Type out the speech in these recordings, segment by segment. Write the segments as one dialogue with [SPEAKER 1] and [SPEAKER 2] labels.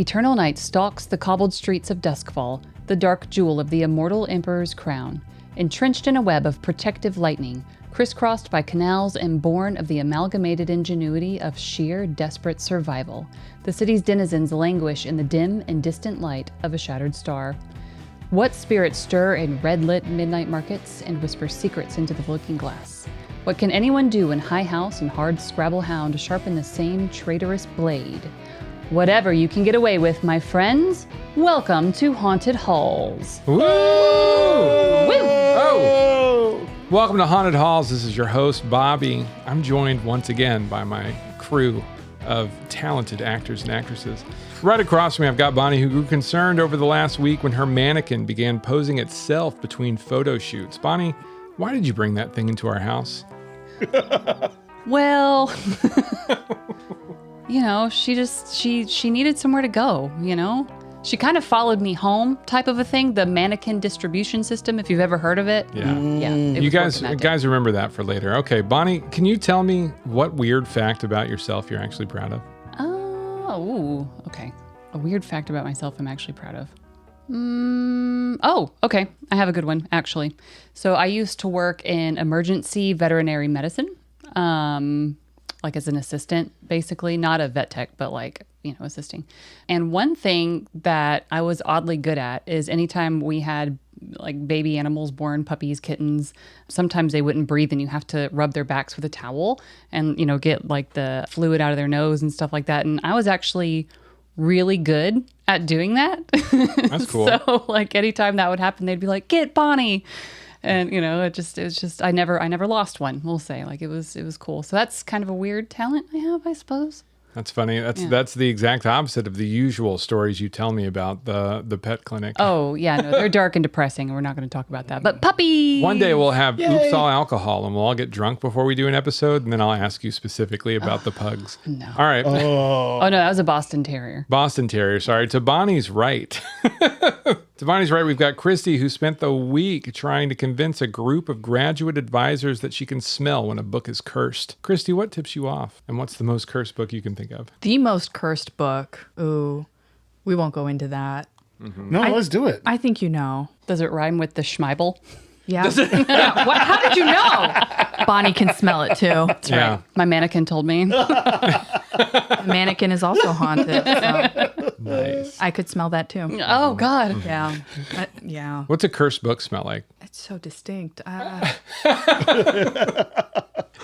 [SPEAKER 1] Eternal night stalks the cobbled streets of Doskvol, the dark jewel of the immortal emperor's crown, entrenched in a web of protective lightning, crisscrossed by canals and born of the amalgamated ingenuity of sheer, desperate survival. The city's denizens languish in the dim and distant light of a shattered star. What spirits stir in red-lit midnight markets and whisper secrets into the looking glass? What can anyone do in High House and Hard Scrabble Hound to sharpen the same traitorous blade? Whatever you can get away with, my friends, welcome to Haunted Halls.
[SPEAKER 2] Woo! Woo! Oh! Welcome to Haunted Halls. This is your host, Bobby. I'm joined once again by my crew of talented actors and actresses. Right across from me, I've got Bonnie, who grew concerned over the last week when her mannequin began posing itself between photo shoots. Bonnie, why did you bring that thing into our house?
[SPEAKER 1] Well, you know, she needed somewhere to go, you know? She kind of followed me home type of a thing, the mannequin distribution system, if you've ever heard of it.
[SPEAKER 2] Yeah.
[SPEAKER 1] Yeah.
[SPEAKER 2] You guys remember that for later. Okay, Bonnie, can you tell me what weird fact about yourself you're actually proud of?
[SPEAKER 1] Okay. A weird fact about myself I'm actually proud of. Okay. I have a good one, actually. So I used to work in emergency veterinary medicine, like as an assistant, basically. Not a vet tech, but like, you know, assisting. And one thing that I was oddly good at is anytime we had like baby animals born, puppies, kittens, sometimes they wouldn't breathe and you have to rub their backs with a towel and, you know, get like the fluid out of their nose and stuff like that. And I was actually really good at doing that.
[SPEAKER 2] That's cool.
[SPEAKER 1] So like anytime that would happen, they'd be like, "Get Bonnie." And you know, it was just I never lost one, we'll say. Like it was cool. So that's kind of a weird talent I have, I suppose.
[SPEAKER 2] That's funny. That's the exact opposite of the usual stories you tell me about the pet clinic.
[SPEAKER 1] Oh, yeah, no, they're dark and depressing, and we're not going to talk about that. But puppies!
[SPEAKER 2] One day we'll have Oops All Alcohol, and we'll all get drunk before we do an episode, and then I'll ask you specifically about the pugs.
[SPEAKER 1] No.
[SPEAKER 2] All right.
[SPEAKER 1] Oh, no, that was a Boston Terrier.
[SPEAKER 2] Boston Terrier, sorry. To Bonnie's right. To Bonnie's right, we've got Christy, who spent the week trying to convince a group of graduate advisors that she can smell when a book is cursed. Christy, what tips you off? And what's the most cursed book you can think of?
[SPEAKER 3] The most cursed book. Ooh, we won't go into that.
[SPEAKER 4] Mm-hmm. No, let's do it.
[SPEAKER 3] I think you know.
[SPEAKER 1] Does it rhyme with the Schmeibel?
[SPEAKER 3] Yeah. Yeah. What? How did you know? Bonnie can smell it too.
[SPEAKER 1] That's right. My mannequin told me.
[SPEAKER 3] The mannequin is also haunted. So
[SPEAKER 2] Nice.
[SPEAKER 3] I could smell that too.
[SPEAKER 1] Oh, God.
[SPEAKER 3] Yeah. Yeah.
[SPEAKER 2] What's a cursed book smell like?
[SPEAKER 3] It's so distinct.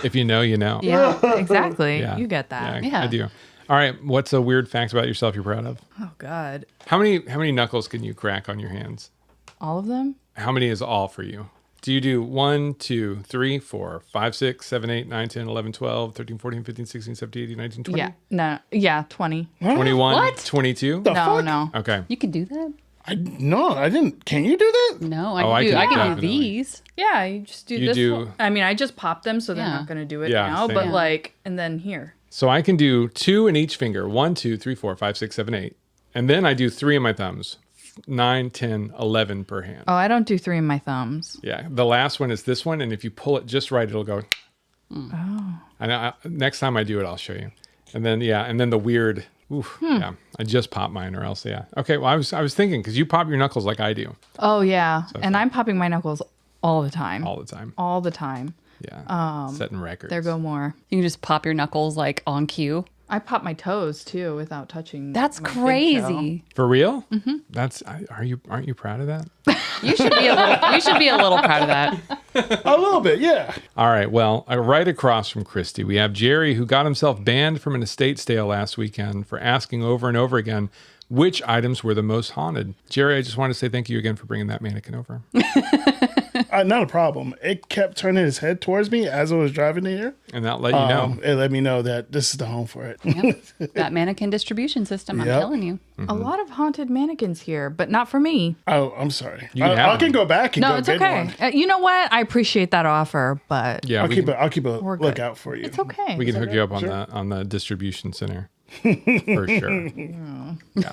[SPEAKER 2] If you know, you know.
[SPEAKER 3] Yeah, exactly.
[SPEAKER 2] Yeah.
[SPEAKER 3] You get that.
[SPEAKER 1] Yeah.
[SPEAKER 2] I do. All right. What's a weird fact about yourself you're proud of?
[SPEAKER 3] Oh, God.
[SPEAKER 2] How many knuckles can you crack on your hands?
[SPEAKER 3] All of them?
[SPEAKER 2] How many is all for you? Do you do 1, 2, 3, 4, 5, 6, 7, 8, 9, 10, 11, 12, 13, 14, 15, 16, 17, 18, 19, 20?
[SPEAKER 3] Yeah. No. Yeah, 20.
[SPEAKER 2] 21?
[SPEAKER 1] What?
[SPEAKER 2] 22?
[SPEAKER 3] No.
[SPEAKER 2] Okay.
[SPEAKER 1] You can do that?
[SPEAKER 4] No, I didn't. Can you do that?
[SPEAKER 1] No,
[SPEAKER 2] I
[SPEAKER 1] I
[SPEAKER 2] can
[SPEAKER 1] can do
[SPEAKER 2] definitely.
[SPEAKER 1] these.
[SPEAKER 3] Yeah, you just do
[SPEAKER 2] You
[SPEAKER 3] this.
[SPEAKER 2] do-
[SPEAKER 3] I mean, I just popped them, so they're
[SPEAKER 1] Yeah.
[SPEAKER 3] not going to do it
[SPEAKER 2] Yeah,
[SPEAKER 3] now.
[SPEAKER 2] same.
[SPEAKER 3] But
[SPEAKER 2] Yeah.
[SPEAKER 3] like, and then here.
[SPEAKER 2] So I can do 2 in each finger. 1, 2, 3, 4, 5, 6, 7, 8. And then I do 3 in my thumbs. 9, 10, 11 per hand.
[SPEAKER 3] Oh, I don't do 3 in my thumbs.
[SPEAKER 2] Yeah. The last one is this one. And if you pull it just right, it'll go.
[SPEAKER 3] Oh.
[SPEAKER 2] And next time I do it, I'll show you. And then, and then the weird. Oof, Yeah. I just pop mine or else, yeah. Okay. Well, I was thinking because you pop your knuckles like I do.
[SPEAKER 3] Oh, yeah. And I'm popping my knuckles all the time.
[SPEAKER 2] All the time.
[SPEAKER 3] All the time.
[SPEAKER 2] Yeah. Setting records.
[SPEAKER 3] There go more.
[SPEAKER 1] You can just pop your knuckles like on cue.
[SPEAKER 3] I pop my toes too without touching.
[SPEAKER 1] That's
[SPEAKER 3] my big
[SPEAKER 1] crazy.
[SPEAKER 2] For real? Mm-hmm. Aren't you proud of that?
[SPEAKER 1] You should be a little proud of that.
[SPEAKER 4] A little bit, yeah.
[SPEAKER 2] All right. Well, right across from Christy, we have Jerry, who got himself banned from an estate sale last weekend for asking over and over again which items were the most haunted. Jerry, I just want to say thank you again for bringing that mannequin over.
[SPEAKER 4] Not a problem. It kept turning his head towards me as I was driving here.
[SPEAKER 2] And that let you know.
[SPEAKER 4] It let me know that this is the home for it.
[SPEAKER 1] Yep. That mannequin distribution system, I'm
[SPEAKER 4] Yep.
[SPEAKER 1] telling you.
[SPEAKER 3] A lot of haunted mannequins here, but not for me.
[SPEAKER 4] Oh, I'm sorry.
[SPEAKER 2] You can have
[SPEAKER 4] I can
[SPEAKER 2] them.
[SPEAKER 4] go back and
[SPEAKER 3] No,
[SPEAKER 4] go
[SPEAKER 3] it's
[SPEAKER 4] get
[SPEAKER 3] okay.
[SPEAKER 4] one.
[SPEAKER 3] You know what? I appreciate that offer, but
[SPEAKER 2] Yeah,
[SPEAKER 4] I'll
[SPEAKER 2] we
[SPEAKER 4] keep a
[SPEAKER 3] We're good.
[SPEAKER 4] lookout for you.
[SPEAKER 3] it's okay.
[SPEAKER 2] can hook you up on the distribution center. For sure. Yeah.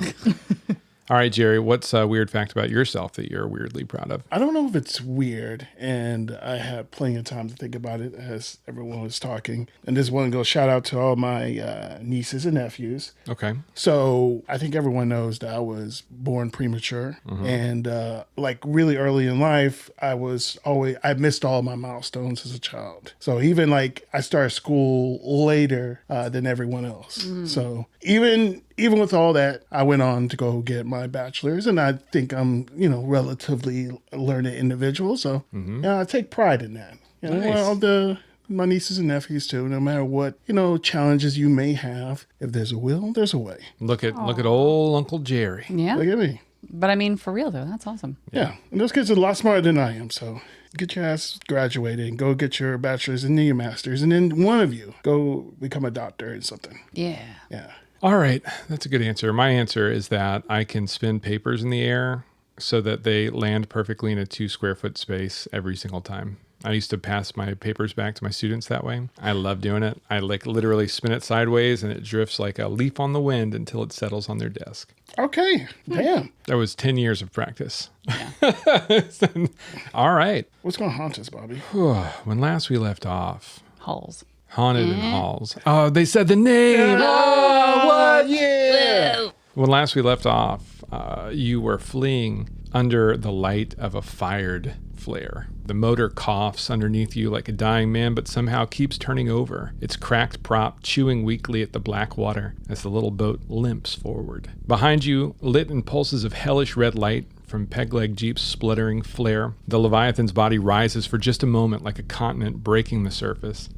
[SPEAKER 2] All right, Jerry, what's a weird fact about yourself that you're weirdly proud of?
[SPEAKER 4] I don't know if it's weird, and I had plenty of time to think about it as everyone was talking. And this one goes shout out to all my nieces and nephews.
[SPEAKER 2] Okay.
[SPEAKER 4] So I think everyone knows that I was born premature, and like really early in life, I missed all my milestones as a child. So even like I started school later than everyone else. So even with all that, I went on to go get my bachelor's, and I think I'm, relatively learned individual. So I take pride in that.
[SPEAKER 2] Nice.
[SPEAKER 4] My nieces and nephews too. No matter what challenges you may have, if there's a will, there's a way.
[SPEAKER 2] Look at old Uncle Jerry.
[SPEAKER 1] Yeah.
[SPEAKER 4] Look at me.
[SPEAKER 1] But I mean, for real though, that's awesome.
[SPEAKER 4] Yeah, and those kids are a lot smarter than I am. So get your ass graduated and go get your bachelor's and then your master's, and then one of you go become a doctor in something.
[SPEAKER 1] Yeah.
[SPEAKER 4] Yeah.
[SPEAKER 2] All right. That's a good answer. My answer is that I can spin papers in the air so that they land perfectly in a 2 square foot space every single time. I used to pass my papers back to my students that way. I love doing it. I literally spin it sideways and it drifts like a leaf on the wind until it settles on their desk.
[SPEAKER 4] Okay. Damn.
[SPEAKER 2] That was 10 years of practice. All right.
[SPEAKER 4] What's going to haunt us, Bobby?
[SPEAKER 2] When last we left off,
[SPEAKER 1] Halls.
[SPEAKER 2] Haunted in Halls. Oh, they said the name. Oh, what?
[SPEAKER 4] Yeah.
[SPEAKER 2] When last we left off, you were fleeing under the light of a fired flare. The motor coughs underneath you like a dying man, but somehow keeps turning over, its cracked prop chewing weakly at the black water as the little boat limps forward. Behind you, lit in pulses of hellish red light from Pegleg Jeep's spluttering flare, the Leviathan's body rises for just a moment like a continent breaking the surface.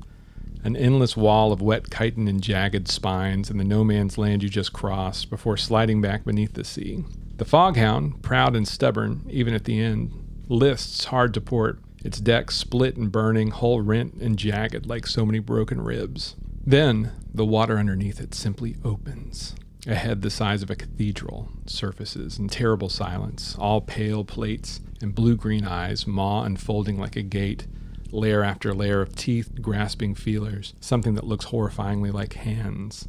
[SPEAKER 2] An endless wall of wet chitin and jagged spines in the no-man's land you just crossed before sliding back beneath the sea. The Foghound, proud and stubborn, even at the end, lists hard to port, its deck split and burning, hull rent and jagged like so many broken ribs. Then, the water underneath it simply opens. A head the size of a cathedral surfaces in terrible silence, all pale plates and blue-green eyes, maw unfolding like a gate, layer after layer of teeth grasping feelers, something that looks horrifyingly like hands.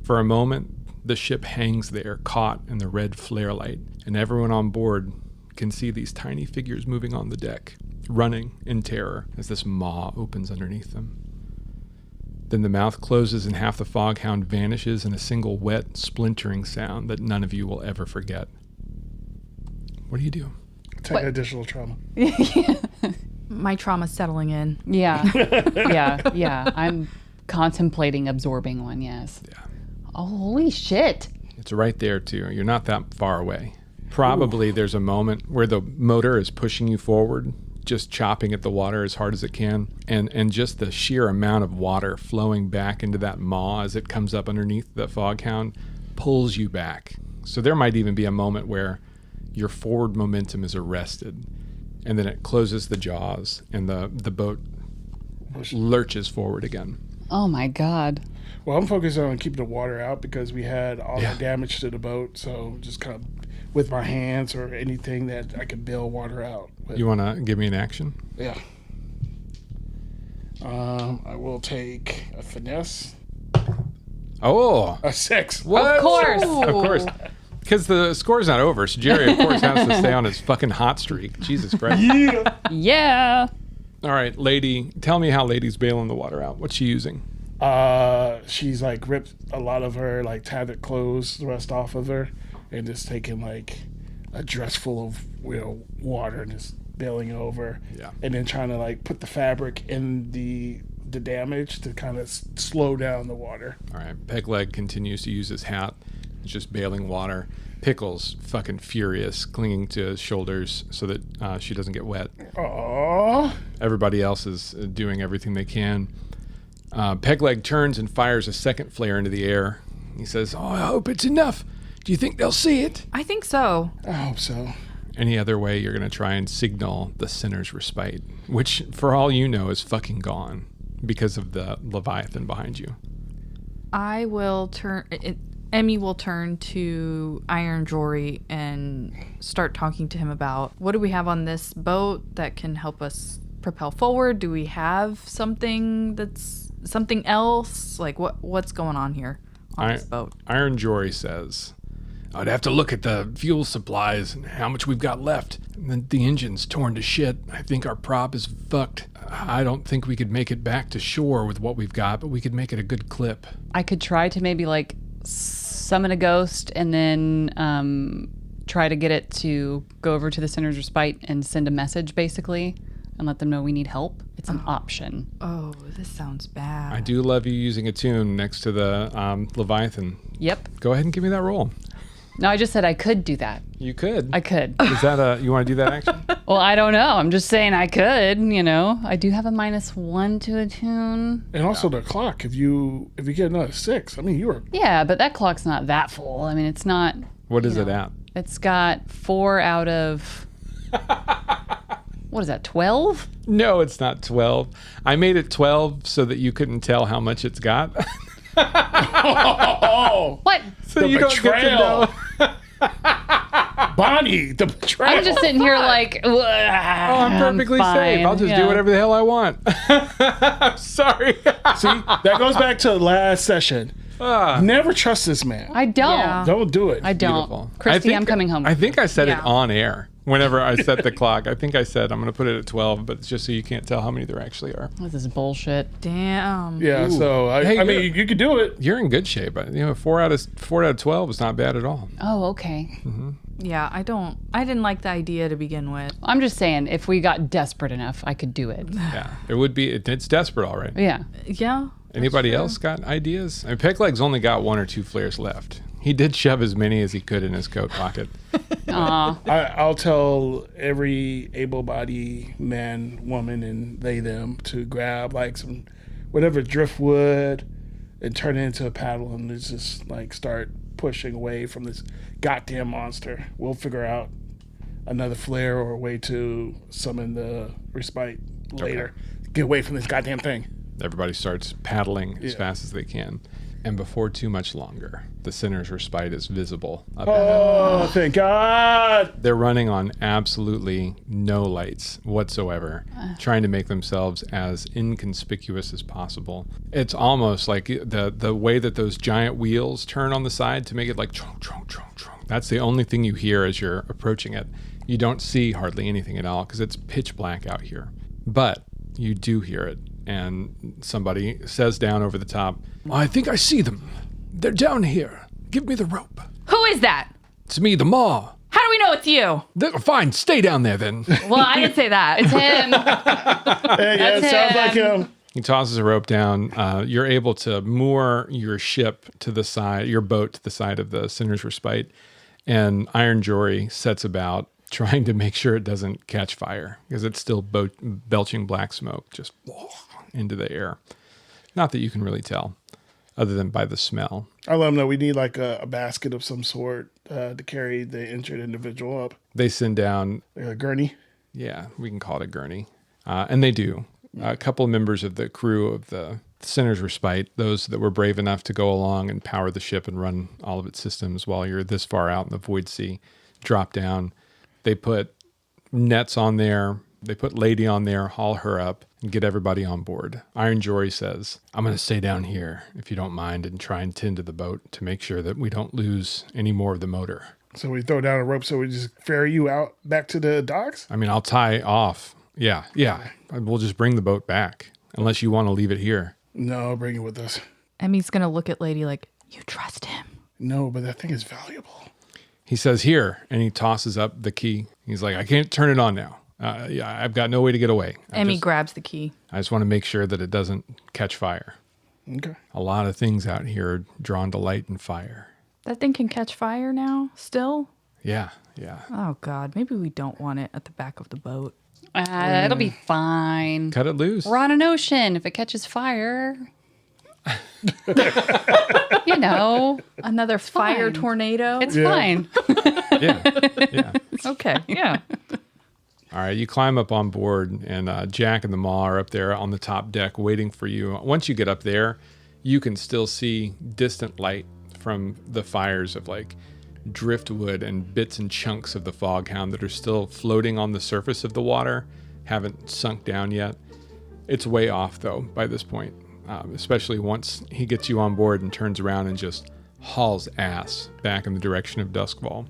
[SPEAKER 2] For a moment, the ship hangs there, caught in the red flare light, and everyone on board can see these tiny figures moving on the deck, running in terror as this maw opens underneath them. Then the mouth closes and half the Foghound vanishes in a single wet, splintering sound that none of you will ever forget. What do you do?
[SPEAKER 4] Take additional trauma.
[SPEAKER 3] My trauma's settling in.
[SPEAKER 1] Yeah. Yeah. I'm contemplating absorbing one, yes.
[SPEAKER 2] Yeah.
[SPEAKER 1] Oh, holy shit.
[SPEAKER 2] It's right there, too. You're not that far away. Probably there's a moment where the motor is pushing you forward, just chopping at the water as hard as it can, and just the sheer amount of water flowing back into that maw as it comes up underneath the Foghound pulls you back. So there might even be a moment where your forward momentum is arrested, and then it closes the jaws, and the boat lurches forward again.
[SPEAKER 1] Oh my God.
[SPEAKER 4] Well, I'm focused on keeping the water out because we had all the damage to the boat. So just kind of with my hands or anything that I could bail water out with.
[SPEAKER 2] You want to give me an action?
[SPEAKER 4] Yeah. I will take a finesse.
[SPEAKER 2] Oh,
[SPEAKER 4] A 6.
[SPEAKER 2] what?
[SPEAKER 1] Of course.
[SPEAKER 2] Of course. Because the score's not over, so Jerry, of course, has to stay on his fucking hot streak. Jesus Christ.
[SPEAKER 4] Yeah.
[SPEAKER 1] Yeah.
[SPEAKER 2] All right, lady, tell me how lady's bailing the water out. What's she using?
[SPEAKER 4] She's like ripped a lot of her like tattered clothes, the rest off of her, and just taking like a dress full of water and just bailing over.
[SPEAKER 2] Yeah.
[SPEAKER 4] And then trying to like put the fabric in the damage to kind of slow down the water.
[SPEAKER 2] All right, Pegleg continues to use his hat. He's just bailing water. Pickle's fucking furious, clinging to his shoulders so that she doesn't get wet.
[SPEAKER 4] Aww.
[SPEAKER 2] Everybody else is doing everything they can. Pegleg turns and fires a second flare into the air. He says, "Oh, I hope it's enough. Do you think they'll see it?"
[SPEAKER 3] I think so.
[SPEAKER 4] I hope so.
[SPEAKER 2] Any other way, you're going to try and signal the sinner's respite, which, for all you know, is fucking gone because of the Leviathan behind you.
[SPEAKER 3] I will turn... Emmy will turn to Iron Jory and start talking to him about what do we have on this boat that can help us propel forward? Do we have something that's something else? Like what's going on here on this boat?
[SPEAKER 2] Iron Jory says, I'd have to look at the fuel supplies and how much we've got left. And then the engine's torn to shit. I think our prop is fucked. I don't think we could make it back to shore with what we've got, but we could make it a good clip.
[SPEAKER 1] I could try to maybe like summon a ghost and then try to get it to go over to the Sinner's Respite and send a message basically and let them know we need help. It's an option.
[SPEAKER 3] Oh, this sounds bad.
[SPEAKER 2] I do love you using a tune next to the Leviathan.
[SPEAKER 1] Yep.
[SPEAKER 2] Go ahead and give me that roll.
[SPEAKER 1] No, I just said I could do that.
[SPEAKER 2] You could.
[SPEAKER 1] I could.
[SPEAKER 2] Is that you want to do that action?
[SPEAKER 1] Well, I don't know. I'm just saying I could, you know. I do have a -1 to a tune.
[SPEAKER 4] And also the clock. If you get another 6, I mean, you were.
[SPEAKER 1] Yeah, but that clock's not that full. I mean, it's not.
[SPEAKER 2] What is it at?
[SPEAKER 1] It's got 4 out of. What is that, 12?
[SPEAKER 2] No, it's not 12. I made it 12 so that you couldn't tell how much it's got.
[SPEAKER 4] Oh,
[SPEAKER 1] What?
[SPEAKER 2] So
[SPEAKER 4] the
[SPEAKER 2] you don't get to
[SPEAKER 4] betrayal.
[SPEAKER 2] know.
[SPEAKER 4] Bonnie, the betrayal.
[SPEAKER 1] I'm just sitting here like,
[SPEAKER 2] Oh, I'm perfectly safe. I'll just do whatever the hell I want. I'm sorry.
[SPEAKER 4] See, that goes back to last session. Never trust this man.
[SPEAKER 1] I don't.
[SPEAKER 3] Yeah.
[SPEAKER 4] Don't do it.
[SPEAKER 1] I don't.
[SPEAKER 2] Beautiful.
[SPEAKER 1] Christy, I'm coming home.
[SPEAKER 2] I think I said it
[SPEAKER 3] Yeah.
[SPEAKER 2] on air whenever I set the clock. I think I said I'm going to put it at 12, but it's just so you can't tell how many there actually are.
[SPEAKER 1] This is bullshit.
[SPEAKER 3] Damn.
[SPEAKER 4] Yeah, so
[SPEAKER 2] Hey,
[SPEAKER 4] I mean, you could do it.
[SPEAKER 2] You're in good shape. 4 out of 12 is not bad at all.
[SPEAKER 1] Oh, okay.
[SPEAKER 3] Yeah, I didn't like the idea to begin with.
[SPEAKER 1] I'm just saying, if we got desperate enough, I could do it.
[SPEAKER 2] Yeah, it would be. It's desperate, all right.
[SPEAKER 1] Yeah.
[SPEAKER 3] Yeah.
[SPEAKER 2] Anybody else got ideas? I mean, Pegleg's only got 1 or 2 flares left. He did shove as many as he could in his coat pocket.
[SPEAKER 1] Aw.
[SPEAKER 4] I'll tell every able-bodied man, woman, and they, them to grab like some whatever driftwood and turn it into a paddle and just like start pushing away from this goddamn monster. We'll figure out another flare or a way to summon the Respite later. Get away from this goddamn thing.
[SPEAKER 2] Everybody starts paddling as fast as they can. And before too much longer, the Sinner's Respite is visible up ahead.
[SPEAKER 4] Oh, thank God.
[SPEAKER 2] They're running on absolutely no lights whatsoever, trying to make themselves as inconspicuous as possible. It's almost like the way that those giant wheels turn on the side to make it like chonk, chonk, chonk, chonk. That's the only thing you hear as you're approaching it. You don't see hardly anything at all because it's pitch black out here. But you do hear it. And somebody says down over the top, I think I see them. They're down here. Give me the rope.
[SPEAKER 3] Who is that?
[SPEAKER 2] It's me, the maw.
[SPEAKER 3] How do we know it's you?
[SPEAKER 2] Fine, stay down there then.
[SPEAKER 3] Well, I didn't say that.
[SPEAKER 1] It's him.
[SPEAKER 4] Yeah, it sounds like him.
[SPEAKER 2] He tosses a rope down. You're able to moor your ship to the side, your boat to the side of the Sinner's Respite. And Iron Jory sets about trying to make sure it doesn't catch fire because it's still belching black smoke just into the air. Not that you can really tell other than by the smell.
[SPEAKER 4] I let them know we need like a basket of some sort to carry the injured individual up.
[SPEAKER 2] They send down,
[SPEAKER 4] Like a gurney.
[SPEAKER 2] yeah, we can call it a gurney. And they do. A couple of members of the crew of the Sinner's Respite, those that were brave enough to go along and power the ship and run all of its systems while you're this far out in the void sea, drop down. They put nets on there. They put Lady on there, haul her up, and get everybody on board. Iron Jory says, I'm going to stay down here, if you don't mind, and try and tend to the boat to make sure that we don't lose any more of the motor.
[SPEAKER 4] So we throw down a rope so we just ferry you out back to the docks?
[SPEAKER 2] I mean, I'll tie off. Yeah. We'll just bring the boat back, unless you want to leave it here.
[SPEAKER 4] No, bring it with us.
[SPEAKER 3] Emmy's going to look at Lady like, you trust him.
[SPEAKER 4] No, but that thing is valuable.
[SPEAKER 2] He says, here, and he tosses up the key. He's like, I can't turn it on now. I've got no way to get away.
[SPEAKER 3] Emmy grabs the key.
[SPEAKER 2] I just want to make sure that it doesn't catch fire.
[SPEAKER 4] Okay.
[SPEAKER 2] A lot of things out here are drawn to light and fire.
[SPEAKER 3] That thing can catch fire now, still?
[SPEAKER 2] Yeah.
[SPEAKER 3] Oh, God. Maybe we don't want it at the back of the boat.
[SPEAKER 1] It'll be fine.
[SPEAKER 2] Cut it loose.
[SPEAKER 1] We're on an ocean. If it catches fire, you know,
[SPEAKER 3] Another fire
[SPEAKER 1] fine.
[SPEAKER 3] tornado?
[SPEAKER 1] it's fine.
[SPEAKER 2] Yeah.
[SPEAKER 3] okay, yeah.
[SPEAKER 2] All right, you climb up on board, and Jack and the Maw are up there on the top deck waiting for you. Once you get up there, you can still see distant light from the fires of like driftwood and bits and chunks of the Foghound that are still floating on the surface of the water, haven't sunk down yet. It's way off, though, by this point, especially once he gets you on board and turns around and just hauls ass back in the direction of Doskvol.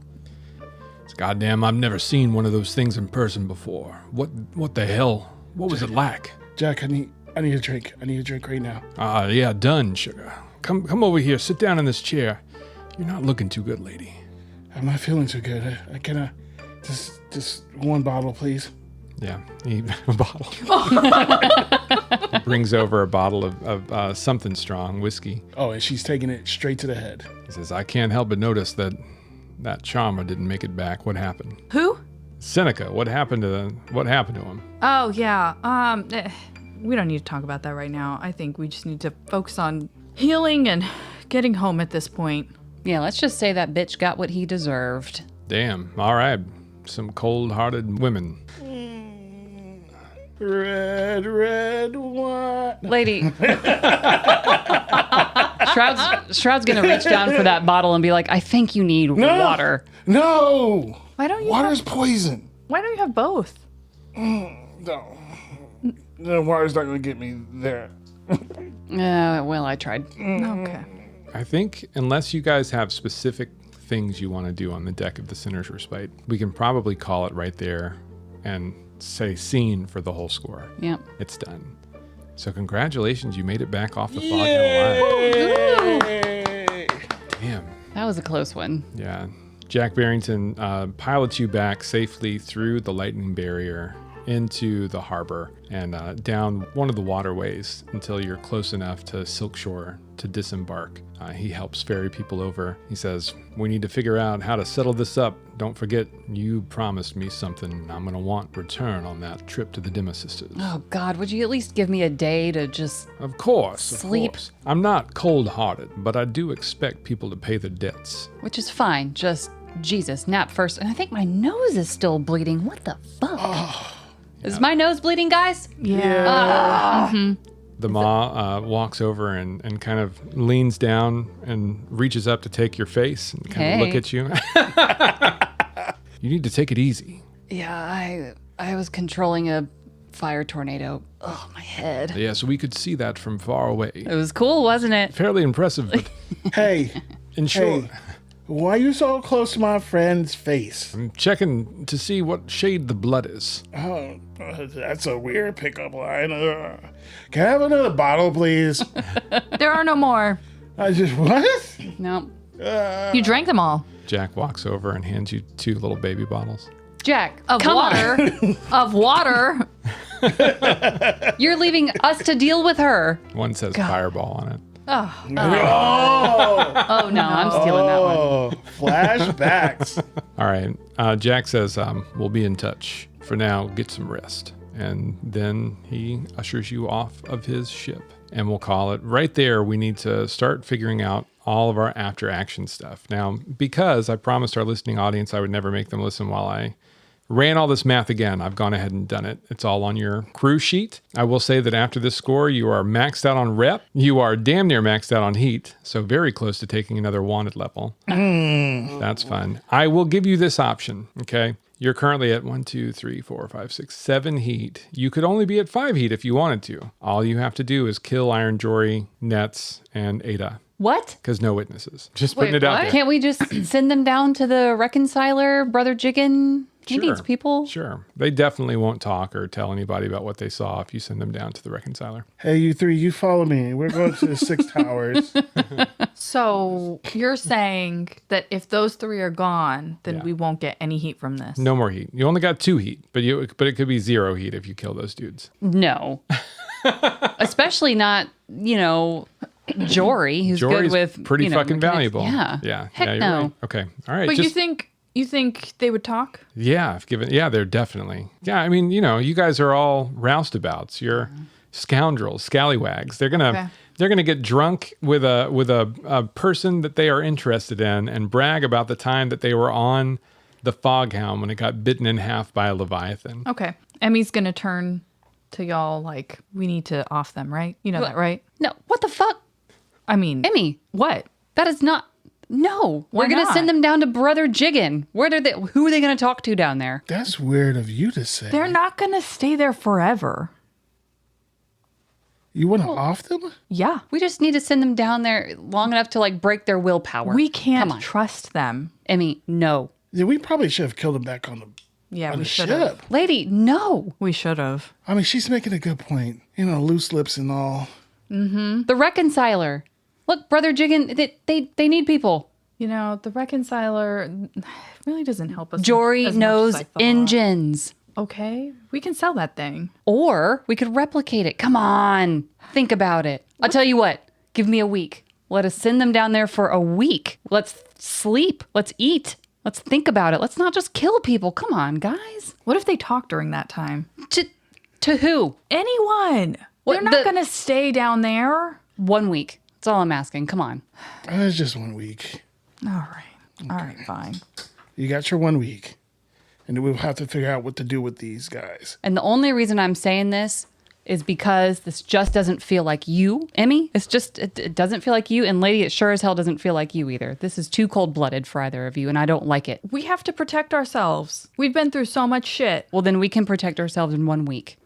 [SPEAKER 2] It's goddamn, I've never seen one of those things in person before. What the hell? What was it like?
[SPEAKER 4] Jack, I need a drink. I need a drink right now.
[SPEAKER 2] Yeah, done, sugar. Come over here. Sit down in this chair. You're not looking too good, lady.
[SPEAKER 4] I'm not feeling too good. Can I just one bottle, please?
[SPEAKER 2] Yeah, a bottle. He brings over a bottle of something strong, whiskey.
[SPEAKER 4] Oh, and she's taking it straight to the head.
[SPEAKER 2] He says, I can't help but notice that charmer didn't make it back. What happened?
[SPEAKER 3] Who?
[SPEAKER 2] Seneca, what happened to him?
[SPEAKER 3] Oh, yeah. We don't need to talk about that right now. I think we just need to focus on healing and getting home at this point.
[SPEAKER 1] Yeah, let's just say that bitch got what he deserved.
[SPEAKER 2] Damn. All right. Some cold-hearted women.
[SPEAKER 4] Red wine.
[SPEAKER 1] Lady. Shroud's gonna reach down for that bottle and be like, I think you need water.
[SPEAKER 4] No.
[SPEAKER 3] Why don't you
[SPEAKER 4] Water's poison.
[SPEAKER 3] Why don't you have both?
[SPEAKER 4] No. The water's not going to get me there.
[SPEAKER 1] Well, I tried.
[SPEAKER 3] Okay.
[SPEAKER 2] I think unless you guys have specific things you want to do on the deck of the Sinner's Respite, we can probably call it right there and say scene for the whole score.
[SPEAKER 1] Yep.
[SPEAKER 2] It's done. So congratulations, you made it back off the Foghound alive. Damn.
[SPEAKER 1] That was a close one.
[SPEAKER 2] Yeah. Jack Barrington pilots you back safely through the lightning barrier into the harbor and down one of the waterways until you're close enough to Silkshore to disembark. He helps ferry people over. He says, we need to figure out how to settle this up. Don't forget, you promised me something. I'm going to want return on that trip to the Dimma Sisters.
[SPEAKER 1] Oh, God, would you at least give me a day to just...
[SPEAKER 2] Of course.
[SPEAKER 1] Sleep.
[SPEAKER 2] Of course. I'm not cold-hearted, but I do expect people to pay their debts.
[SPEAKER 1] Which is fine. Just, Jesus, nap first. And I think my nose is still bleeding. What the fuck? Is my nose bleeding, guys?
[SPEAKER 3] Yeah.
[SPEAKER 2] The Ma walks over and kind of leans down and reaches up to take your face and kind of look at you. You need to take it easy.
[SPEAKER 1] Yeah, I was controlling a fire tornado. Oh, my head.
[SPEAKER 2] Yeah, so we could see that from far away.
[SPEAKER 1] It was cool, wasn't it?
[SPEAKER 2] Fairly impressive, but
[SPEAKER 4] Hey,
[SPEAKER 2] in short,
[SPEAKER 4] why are you so close to my friend's face?
[SPEAKER 2] I'm checking to see what shade the blood is.
[SPEAKER 4] Oh, that's a weird pickup line. Can I have another bottle, please?
[SPEAKER 3] There are no more.
[SPEAKER 4] What?
[SPEAKER 1] No.
[SPEAKER 3] You drank them all.
[SPEAKER 2] Jack walks over and hands you 2 little baby bottles.
[SPEAKER 1] Jack,
[SPEAKER 3] Of
[SPEAKER 1] come
[SPEAKER 3] water. Of water.
[SPEAKER 1] on. You're leaving us to deal with her.
[SPEAKER 2] One says Fireball on it.
[SPEAKER 3] Oh,
[SPEAKER 1] Oh, no, I'm stealing that one.
[SPEAKER 4] Oh, flashbacks.
[SPEAKER 2] All right. Jack says, we'll be in touch. For now, get some rest. And then he ushers you off of his ship. And we'll call it right there. We need to start figuring out all of our after action stuff. Now, because I promised our listening audience I would never make them listen while I ran all this math again, I've gone ahead and done it. It's all on your crew sheet. I will say that after this score, you are maxed out on rep. You are damn near maxed out on heat. So very close to taking another wanted level. That's fun. I will give you this option, okay? You're currently at 1, 2, 3, 4, 5, 6, 7 heat. You could only be at 5 heat if you wanted to. All you have to do is kill Iron Jory, Nets, and Ada.
[SPEAKER 1] What?
[SPEAKER 2] Because no witnesses. Just putting it out there.
[SPEAKER 1] Can't we just send them down to the reconciler, Brother Jiggin? He
[SPEAKER 2] Sure.
[SPEAKER 1] needs people.
[SPEAKER 2] Sure. They definitely won't talk or tell anybody about what they saw if you send them down to the reconciler.
[SPEAKER 4] Hey, you 3, you follow me. We're going to the 6 towers.
[SPEAKER 3] so you're saying that if those 3 are gone, then
[SPEAKER 2] Yeah.
[SPEAKER 3] we won't get any heat from this.
[SPEAKER 2] No more heat. You only got 2 heat, but it could be 0 heat if you kill those dudes.
[SPEAKER 1] No. Especially not, Jory, who's
[SPEAKER 2] Jory's
[SPEAKER 1] good with
[SPEAKER 2] pretty fucking
[SPEAKER 1] mechanics.
[SPEAKER 2] valuable.
[SPEAKER 1] Yeah.
[SPEAKER 2] Yeah.
[SPEAKER 1] Heck
[SPEAKER 2] yeah, you're
[SPEAKER 1] no.
[SPEAKER 2] right. Okay. All right.
[SPEAKER 3] But you think they would talk?
[SPEAKER 2] Yeah, they're definitely. Yeah, I mean, you guys are all roustabouts. You're scoundrels, scallywags. They're gonna get drunk with a person that they are interested in and brag about the time that they were on the Foghound when it got bitten in half by a leviathan.
[SPEAKER 3] Okay. Emmy's gonna turn to y'all like, we need to off them, right? You know that, right?
[SPEAKER 1] No, what the fuck?
[SPEAKER 3] I mean,
[SPEAKER 1] Emmy,
[SPEAKER 3] what?
[SPEAKER 1] that is not... No,
[SPEAKER 3] Why
[SPEAKER 1] we're going to
[SPEAKER 3] not?
[SPEAKER 1] send them down to Brother Jiggin. Who are they going to talk to down there?
[SPEAKER 4] That's weird of you to say.
[SPEAKER 3] They're not gonna stay there forever.
[SPEAKER 4] You want to off them?
[SPEAKER 3] Yeah.
[SPEAKER 1] We just need to send them down there long enough to like break their willpower.
[SPEAKER 3] We
[SPEAKER 1] Come
[SPEAKER 3] can't
[SPEAKER 1] on.
[SPEAKER 3] trust them.
[SPEAKER 1] Emmy, no.
[SPEAKER 4] Yeah, we probably should have killed them back on
[SPEAKER 3] Yeah,
[SPEAKER 4] the
[SPEAKER 3] we should have.
[SPEAKER 4] ship.
[SPEAKER 1] Lady, no.
[SPEAKER 3] We should have.
[SPEAKER 4] I mean, she's making a good point. You know, loose lips and all.
[SPEAKER 1] The reconciler. Look, Brother Jiggin, they need people.
[SPEAKER 3] You know, the reconciler really doesn't help us.
[SPEAKER 1] Jory
[SPEAKER 3] as much
[SPEAKER 1] knows
[SPEAKER 3] as I thought.
[SPEAKER 1] engines.
[SPEAKER 3] Okay, we can sell that thing.
[SPEAKER 1] Or we could replicate it. Come on. Think about it. I'll tell you what. Give me a week. Let us send them down there for a week. Let's sleep. Let's eat. Let's think about it. Let's not just kill people. Come on, guys.
[SPEAKER 3] What if they talk during that time?
[SPEAKER 1] To who?
[SPEAKER 3] Anyone.
[SPEAKER 1] What,
[SPEAKER 3] They're not going to stay down there.
[SPEAKER 1] 1 week. That's all I'm asking. Come on.
[SPEAKER 4] It's just 1 week.
[SPEAKER 3] All right. All right, fine.
[SPEAKER 4] You got your 1 week. And then we'll have to figure out what to do with these guys.
[SPEAKER 1] And the only reason I'm saying this is because this just doesn't feel like you, Emmy. It doesn't feel like you. And Lady, it sure as hell doesn't feel like you either. This is too cold-blooded for either of you, and I don't like it.
[SPEAKER 3] We have to protect ourselves. We've been through so much shit.
[SPEAKER 1] Well, then we can protect ourselves in 1 week.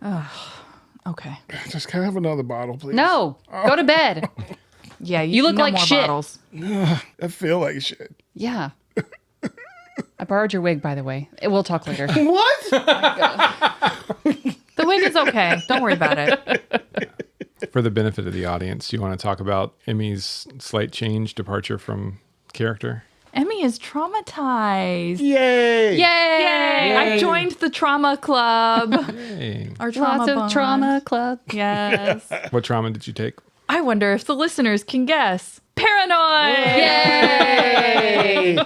[SPEAKER 3] Okay.
[SPEAKER 4] Just can I have another bottle, please?
[SPEAKER 1] No, go to bed.
[SPEAKER 3] Yeah,
[SPEAKER 1] You look
[SPEAKER 3] no
[SPEAKER 1] like
[SPEAKER 3] more
[SPEAKER 1] shit.
[SPEAKER 3] Bottles.
[SPEAKER 4] I feel like shit.
[SPEAKER 1] Yeah. I borrowed your wig, by the way. We'll talk later.
[SPEAKER 4] What?
[SPEAKER 3] The wig is okay. Don't worry about it.
[SPEAKER 2] For the benefit of the audience, do you want to talk about Emmy's slight change, departure from character?
[SPEAKER 3] Emmy is traumatized.
[SPEAKER 4] Yay!
[SPEAKER 3] Yay! I joined the trauma club.
[SPEAKER 2] Hey.
[SPEAKER 3] Our trauma
[SPEAKER 1] Lots of
[SPEAKER 3] bond.
[SPEAKER 1] trauma club.
[SPEAKER 3] Yes.
[SPEAKER 2] What trauma did you take?
[SPEAKER 3] I wonder if the listeners can guess. Paranoid.
[SPEAKER 1] Yay!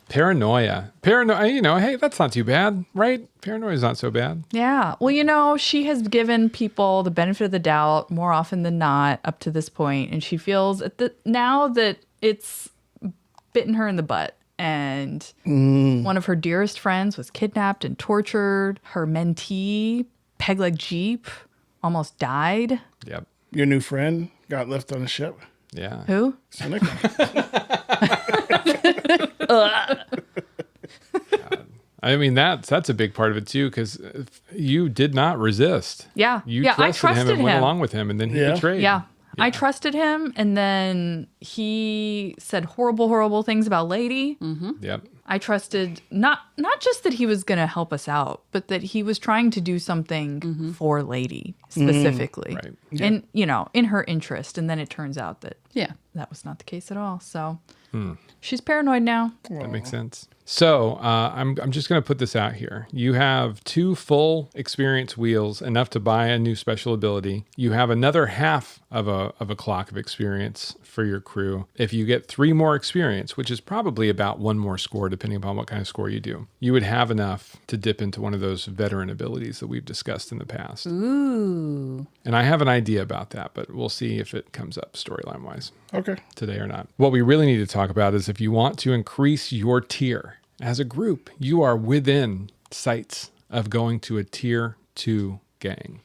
[SPEAKER 2] Paranoia. Paranoia, hey, that's not too bad, right? Paranoia is not so bad.
[SPEAKER 3] Yeah. Well, she has given people the benefit of the doubt more often than not up to this point, and she feels now that it's bitten her in the butt. And one of her dearest friends was kidnapped and tortured. Her mentee, Pegleg Jeep, almost died.
[SPEAKER 2] Yep.
[SPEAKER 4] Your new friend got left on the ship.
[SPEAKER 2] Yeah.
[SPEAKER 3] Who?
[SPEAKER 4] Seneca.
[SPEAKER 2] I mean, that's a big part of it too, because you did not resist.
[SPEAKER 3] Yeah.
[SPEAKER 2] You
[SPEAKER 3] I
[SPEAKER 2] trusted him and went
[SPEAKER 3] him.
[SPEAKER 2] along with him, and then he
[SPEAKER 4] Yeah.
[SPEAKER 2] betrayed.
[SPEAKER 3] Yeah. I trusted him, and then he said horrible, horrible things about Lady.
[SPEAKER 2] Yep.
[SPEAKER 3] I trusted not just that he was going to help us out, but that he was trying to do something for Lady specifically.
[SPEAKER 2] Right.
[SPEAKER 3] And, in her interest. And then it turns out that
[SPEAKER 1] Yeah.
[SPEAKER 3] that was not the case at all. So she's paranoid now.
[SPEAKER 2] That makes sense. So I'm just going to put this out here. You have 2 full experience wheels, enough to buy a new special ability. You have another half of a clock of experience for your crew. If you get 3 more experience, which is probably about 1 more score, depending upon what kind of score you do, you would have enough to dip into one of those veteran abilities that we've discussed in the past.
[SPEAKER 1] Ooh.
[SPEAKER 2] And I have an idea about that, but we'll see if it comes up storyline wise
[SPEAKER 4] Okay.
[SPEAKER 2] today or not. What we really need to talk about is if you want to increase your tier as a group, you are within sights of going to a tier 2 gang.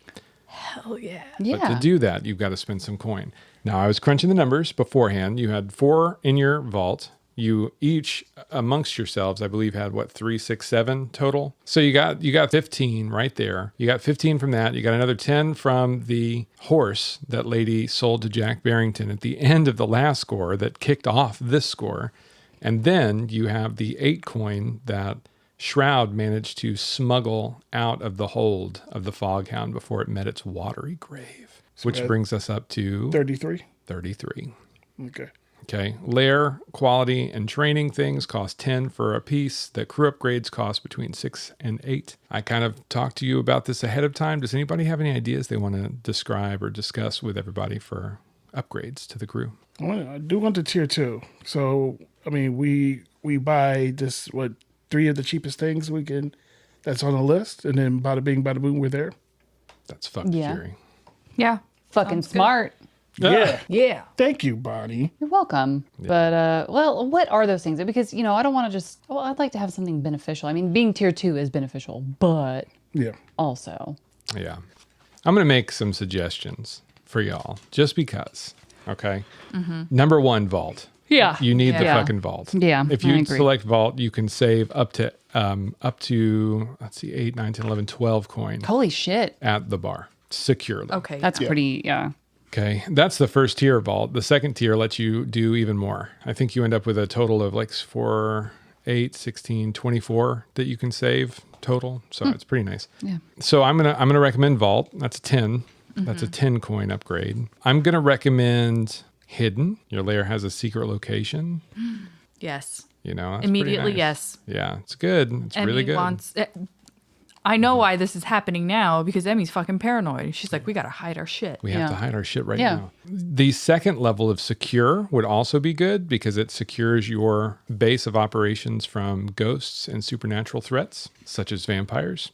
[SPEAKER 3] Hell yeah.
[SPEAKER 1] Yeah.
[SPEAKER 2] But to do that, you've got to spend some coin. Now, I was crunching the numbers beforehand. You had 4 in your vault. You each amongst yourselves, I believe, had 3, 6, 7 total. So you got 15 right there. You got 15 from that. You got another 10 from the horse that Lady sold to Jack Barrington at the end of the last score that kicked off this score. And then you have the 8 coin that Shroud managed to smuggle out of the hold of the Foghound before it met its watery grave, which brings us up to
[SPEAKER 4] 33.
[SPEAKER 2] 33.
[SPEAKER 4] Okay.
[SPEAKER 2] Okay. Lair, quality, and training things cost 10 for a piece. The crew upgrades cost between 6 and 8. I kind of talked to you about this ahead of time. Does anybody have any ideas they want to describe or discuss with everybody for upgrades to the crew?
[SPEAKER 4] I do want the tier 2. So, I mean, we buy just, 3 of the cheapest things we can, that's on the list. And then bada bing, bada boom, we're there.
[SPEAKER 2] That's fucked,
[SPEAKER 1] Yeah.
[SPEAKER 2] Jerry.
[SPEAKER 3] Yeah.
[SPEAKER 1] Fucking smart.
[SPEAKER 4] Yeah.
[SPEAKER 3] Yeah.
[SPEAKER 4] Thank you, Bonnie.
[SPEAKER 1] You're welcome. But, what are those things? Because, I don't want to just, I'd like to have something beneficial. I mean, being tier 2 is beneficial, but
[SPEAKER 4] Yeah.
[SPEAKER 1] also.
[SPEAKER 2] Yeah. I'm going to make some suggestions for y'all just because. Okay. Number 1, vault.
[SPEAKER 1] Yeah.
[SPEAKER 2] You need the
[SPEAKER 1] Yeah.
[SPEAKER 2] fucking vault.
[SPEAKER 1] Yeah,
[SPEAKER 2] If
[SPEAKER 1] I
[SPEAKER 2] you
[SPEAKER 1] agree.
[SPEAKER 2] select vault, you can save up to let's see, 8, 9, 10, 11, 12 coin
[SPEAKER 1] Holy shit.
[SPEAKER 2] at the bar securely.
[SPEAKER 3] Okay.
[SPEAKER 1] That's pretty, yeah.
[SPEAKER 2] Okay, that's the first tier of vault. The second tier lets you do even more. I think you end up with a total of like 4, 8, 16, 24 that you can save total. So it's pretty nice.
[SPEAKER 1] Yeah.
[SPEAKER 2] So I'm gonna recommend vault. That's a 10. That's a 10 coin upgrade. I'm gonna recommend hidden. Your layer has a secret location.
[SPEAKER 3] Yes.
[SPEAKER 2] You know, that's
[SPEAKER 3] Immediately,
[SPEAKER 2] pretty nice.
[SPEAKER 3] yes.
[SPEAKER 2] Yeah, it's good. It's really good.
[SPEAKER 3] I know why this is happening now because Emmy's fucking paranoid. She's like, we got to hide our shit.
[SPEAKER 2] We have to
[SPEAKER 1] Yeah.
[SPEAKER 2] hide our shit right
[SPEAKER 1] Yeah.
[SPEAKER 2] now. The second level of secure would also be good because it secures your base of operations from ghosts and supernatural threats, such as vampires.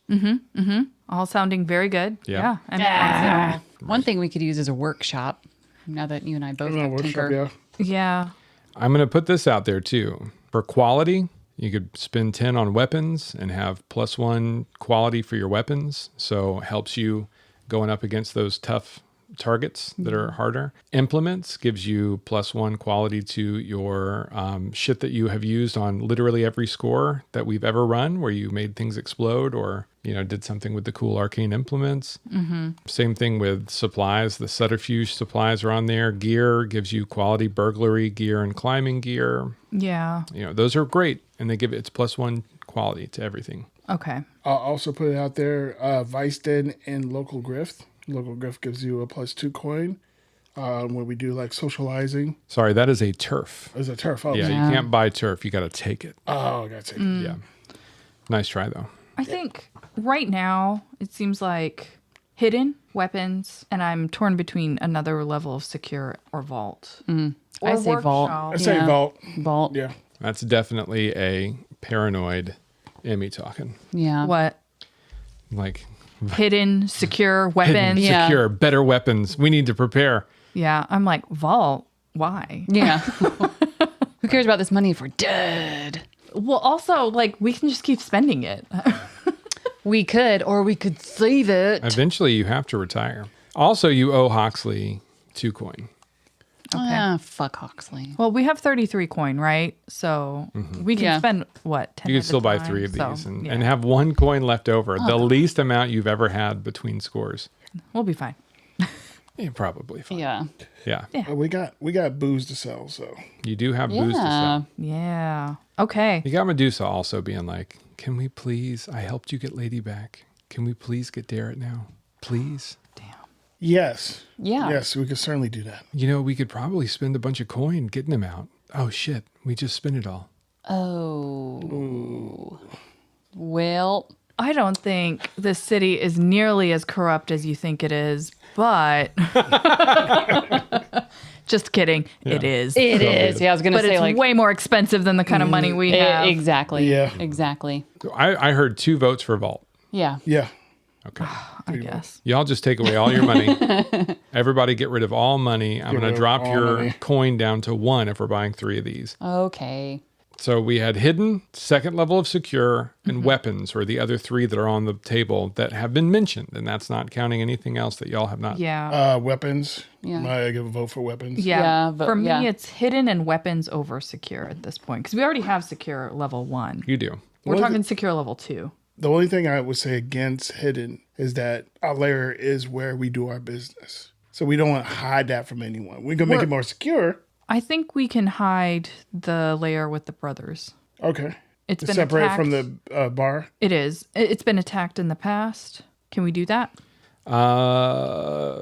[SPEAKER 3] All sounding very good.
[SPEAKER 2] Yeah.
[SPEAKER 3] Emmy wants
[SPEAKER 1] One thing we could use is a workshop. Now that you and I both
[SPEAKER 4] No,
[SPEAKER 1] have
[SPEAKER 4] workshop,
[SPEAKER 1] Tinker.
[SPEAKER 4] yeah.
[SPEAKER 3] it. Yeah.
[SPEAKER 2] I'm going to put this out there too. For quality, you could spend 10 on weapons and have +1 quality for your weapons. So it helps you going up against those tough targets that are harder. Implements gives you +1 quality to your shit that you have used on literally every score that we've ever run, where you made things explode or did something with the cool arcane implements. Same thing with supplies. The subterfuge supplies are on there. Gear gives you quality burglary gear and climbing gear.
[SPEAKER 3] Yeah.
[SPEAKER 2] Those are great, and they give it's +1 quality to everything.
[SPEAKER 3] Okay.
[SPEAKER 4] I'll also put it out there, Vice Den and Local Grift. Local Grift gives you a +2 coin when we do like socializing.
[SPEAKER 2] Sorry, that is a turf.
[SPEAKER 4] As a turf. Oh,
[SPEAKER 2] Yeah,
[SPEAKER 1] Yeah.
[SPEAKER 2] you can't buy turf. You got to take it.
[SPEAKER 4] I got to take it.
[SPEAKER 2] Yeah. Nice try, though.
[SPEAKER 3] I think right now it seems like hidden weapons, and I'm torn between another level of secure or vault.
[SPEAKER 1] I
[SPEAKER 3] Or
[SPEAKER 1] say vault.
[SPEAKER 3] workshop.
[SPEAKER 4] I say
[SPEAKER 1] Yeah.
[SPEAKER 4] Vault.
[SPEAKER 1] Vault.
[SPEAKER 4] Yeah.
[SPEAKER 2] That's definitely a paranoid Emmy talking.
[SPEAKER 1] Yeah.
[SPEAKER 3] What?
[SPEAKER 2] Like,
[SPEAKER 3] Hidden, secure
[SPEAKER 2] hidden,
[SPEAKER 3] weapons.
[SPEAKER 1] Yeah.
[SPEAKER 2] secure, better weapons. We need to prepare.
[SPEAKER 3] Yeah. I'm like, vault? Why?
[SPEAKER 1] Yeah. Who cares about this money if we're dead?
[SPEAKER 3] Well, also, like, we can just keep spending it.
[SPEAKER 1] We could, or we could save it.
[SPEAKER 2] Eventually, you have to retire. Also, you owe Hoxley 2 coin.
[SPEAKER 1] Ah, fuck Hoxley.
[SPEAKER 3] Well, we have 33 coin, right? So we can
[SPEAKER 1] Yeah.
[SPEAKER 3] spend, what, 10
[SPEAKER 2] You
[SPEAKER 3] at
[SPEAKER 2] could
[SPEAKER 3] a
[SPEAKER 2] still buy
[SPEAKER 3] time?
[SPEAKER 2] 3 of these
[SPEAKER 3] So,
[SPEAKER 2] and
[SPEAKER 3] yeah.
[SPEAKER 2] have 1 coin left over. The least amount you've ever had between scores.
[SPEAKER 3] We'll be fine.
[SPEAKER 2] Yeah, probably fine.
[SPEAKER 1] Yeah.
[SPEAKER 2] Yeah.
[SPEAKER 4] We got booze to sell, so
[SPEAKER 2] You do have booze to
[SPEAKER 1] Yeah.
[SPEAKER 2] sell.
[SPEAKER 3] Yeah. Okay.
[SPEAKER 2] You got Medusa also being like, can we please, I helped you get Lady back. Can we please get Darrett now? Please?
[SPEAKER 4] yes.
[SPEAKER 1] Yeah.
[SPEAKER 4] Yes, we could certainly do that.
[SPEAKER 2] We could probably spend a bunch of coin getting him out. Oh, shit. We just spent it all.
[SPEAKER 1] Oh. Well,
[SPEAKER 3] I don't think this city is nearly as corrupt as you think it is, but just kidding. It is.
[SPEAKER 1] it is. Yeah, I was going to
[SPEAKER 3] But
[SPEAKER 1] say
[SPEAKER 3] it's
[SPEAKER 1] like
[SPEAKER 3] way more expensive than the kind of money we have.
[SPEAKER 1] exactly.
[SPEAKER 4] Yeah.
[SPEAKER 1] Exactly.
[SPEAKER 2] So I heard 2 votes for Vault.
[SPEAKER 1] Yeah.
[SPEAKER 4] Yeah.
[SPEAKER 2] Okay.
[SPEAKER 3] I guess.
[SPEAKER 2] Y'all just take away all your money. Everybody get rid of all money. I'm
[SPEAKER 4] Get
[SPEAKER 2] going
[SPEAKER 4] rid
[SPEAKER 2] to
[SPEAKER 4] of
[SPEAKER 2] drop
[SPEAKER 4] all
[SPEAKER 2] your
[SPEAKER 4] money.
[SPEAKER 2] coin down to 1 if we're buying 3 of these.
[SPEAKER 1] Okay.
[SPEAKER 2] So we had hidden, second level of secure, and weapons, or the other 3 that are on the table that have been mentioned. And that's not counting anything else that y'all have not.
[SPEAKER 3] Yeah.
[SPEAKER 4] Weapons.
[SPEAKER 1] Yeah.
[SPEAKER 4] I give a vote for weapons.
[SPEAKER 3] Yeah.
[SPEAKER 1] Yeah, but-
[SPEAKER 3] For me,
[SPEAKER 1] yeah.
[SPEAKER 3] it's hidden and weapons over secure at this point because we already have secure level 1.
[SPEAKER 2] You do.
[SPEAKER 3] We're
[SPEAKER 4] Well,
[SPEAKER 3] talking secure level 2.
[SPEAKER 4] The only thing I would say against hidden is that our layer is where we do our business. So we don't want to hide that from anyone. We can make it more secure.
[SPEAKER 3] I think we can hide the layer with the brothers.
[SPEAKER 4] Okay.
[SPEAKER 3] It's been
[SPEAKER 4] Separate
[SPEAKER 3] attacked.
[SPEAKER 4] from the bar.
[SPEAKER 3] It is. It's been attacked in the past. Can we do that?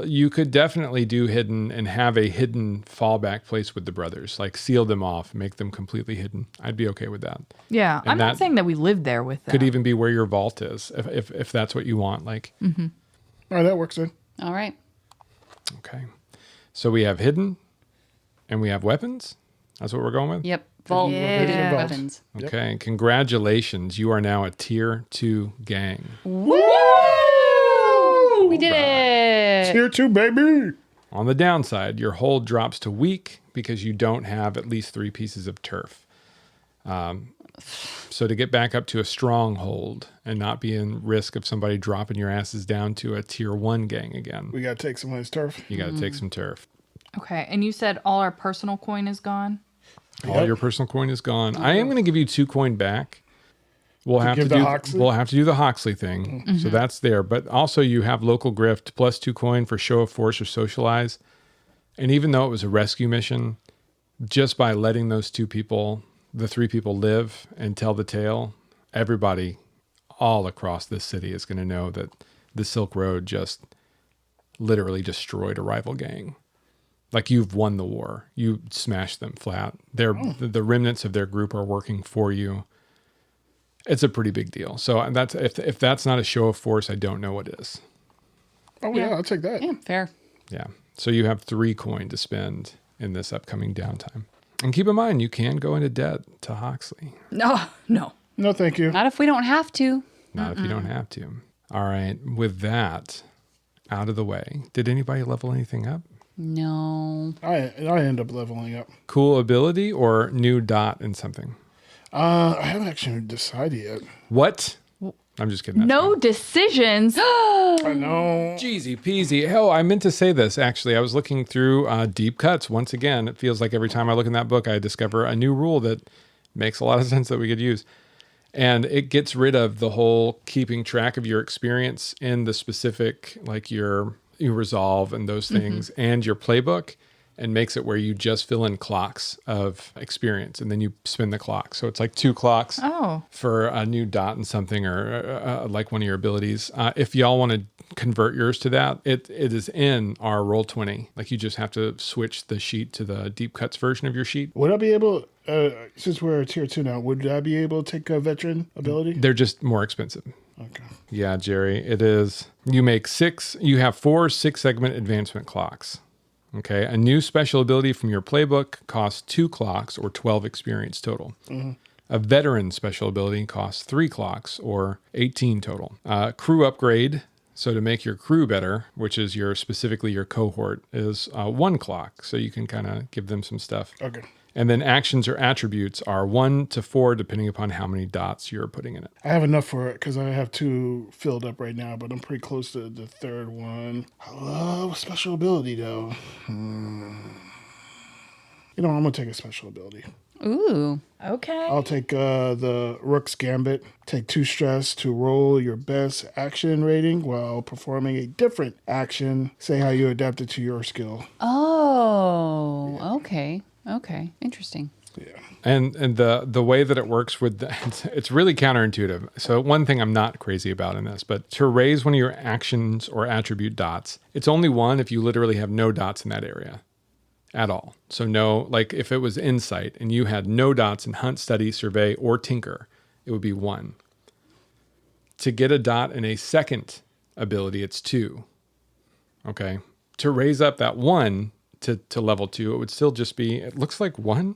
[SPEAKER 2] You could definitely do hidden and have a hidden fallback place with the brothers, like seal them off, make them completely hidden. I'd be okay with that.
[SPEAKER 3] Yeah. I'm not
[SPEAKER 2] that
[SPEAKER 3] saying that we live there with them.
[SPEAKER 2] Could even be where your vault is, if that's what you want. Like,
[SPEAKER 4] All right, that works then.
[SPEAKER 1] All right.
[SPEAKER 2] okay. So we have hidden, and we have weapons. That's what we're going with.
[SPEAKER 1] Yep. Vault.
[SPEAKER 3] Yeah.
[SPEAKER 1] Hidden
[SPEAKER 4] Vault.
[SPEAKER 1] weapons.
[SPEAKER 2] Okay. Congratulations, you are now a tier 2 gang.
[SPEAKER 1] We did it.
[SPEAKER 4] Tier 2, baby.
[SPEAKER 2] On the downside, your hold drops to weak because you don't have at least 3 pieces of turf. So to get back up to a strong hold and not be in risk of somebody dropping your asses down to a tier 1 gang again,
[SPEAKER 4] We got to take someone's turf.
[SPEAKER 2] you got to take some turf.
[SPEAKER 3] Okay. And you said all our personal coin is gone?
[SPEAKER 2] All your personal coin is gone. I am going to give you 2 coin back. We'll have to
[SPEAKER 4] give the
[SPEAKER 2] do
[SPEAKER 4] Hoxley?
[SPEAKER 2] we'll have to do the Hoxley thing. So that's there. But also you have local grift plus 2 coin for show of force or socialize. And even though it was a rescue mission, just by letting those two people, the three people live and tell the tale, everybody all across this city is going to know that the Silk Road just literally destroyed a rival gang. Like, you've won the war. You smashed them flat. The remnants of their group are working for you. It's a pretty big deal. So that's if that's not a show of force, I don't know what is.
[SPEAKER 4] Oh, yeah, I'll take that.
[SPEAKER 1] Yeah, fair.
[SPEAKER 2] Yeah. So you have 3 coin to spend in this upcoming downtime. And keep in mind, you can go into debt to Hoxley.
[SPEAKER 3] No.
[SPEAKER 4] No, thank you.
[SPEAKER 1] Not if we don't have to.
[SPEAKER 2] Not if you don't have to. All right. With that out of the way, did anybody level anything up?
[SPEAKER 1] No.
[SPEAKER 4] I end up leveling up.
[SPEAKER 2] Cool ability or new dot in something?
[SPEAKER 4] I haven't actually decided yet.
[SPEAKER 2] What? I'm just kidding. That's
[SPEAKER 3] No
[SPEAKER 2] fine.
[SPEAKER 3] decisions.
[SPEAKER 4] I know.
[SPEAKER 2] Jeezy peasy. Hell, I meant to say this, actually. I was looking through Deep Cuts. Once again, it feels like every time I look in that book, I discover a new rule that makes a lot of sense that we could use. And it gets rid of the whole keeping track of your experience in the specific, like your resolve and those things, and your playbook, and makes it where you just fill in clocks of experience, and then you spin the clock. So it's like 2 clocks for a new dot in something, or like one of your abilities. If y'all want to convert yours to that, it is in our Roll20. Like, you just have to switch the sheet to the Deep Cuts version of your sheet.
[SPEAKER 4] Would I be able, since we're tier 2 now, would I be able to take a veteran ability?
[SPEAKER 2] They're just more expensive.
[SPEAKER 4] Okay.
[SPEAKER 2] Yeah, Jerry, it is. You have 4 6-segment advancement clocks. Okay. A new special ability from your playbook costs 2 clocks or 12 experience total. A veteran special ability costs 3 clocks or 18 total. Crew upgrade. So to make your crew better, which is specifically your cohort, is 1 clock. So you can kind of give them some stuff.
[SPEAKER 4] Okay.
[SPEAKER 2] And then actions or attributes are 1 to 4, depending upon how many dots you're putting in it.
[SPEAKER 4] I have enough for it because I have 2 filled up right now, but I'm pretty close to the 3rd one. I love special ability, though. You know, I'm going to take a special ability.
[SPEAKER 1] Ooh.
[SPEAKER 3] Okay.
[SPEAKER 4] I'll take the Rook's Gambit. Take 2 stress to roll your best action rating while performing a different action. Say how you adapt it to your skill.
[SPEAKER 1] Oh, okay. Okay. Interesting.
[SPEAKER 4] Yeah.
[SPEAKER 2] And the way that it works with it's really counterintuitive. So one thing I'm not crazy about in this, but to raise one of your actions or attribute dots, it's only 1 if you literally have no dots in that area at all. So no, like if it was insight and you had no dots in hunt, study, survey, or tinker, it would be 1. To get a dot in a second ability, it's 2. Okay. To raise up that 1 to level 2, it would still just be, it looks like 1,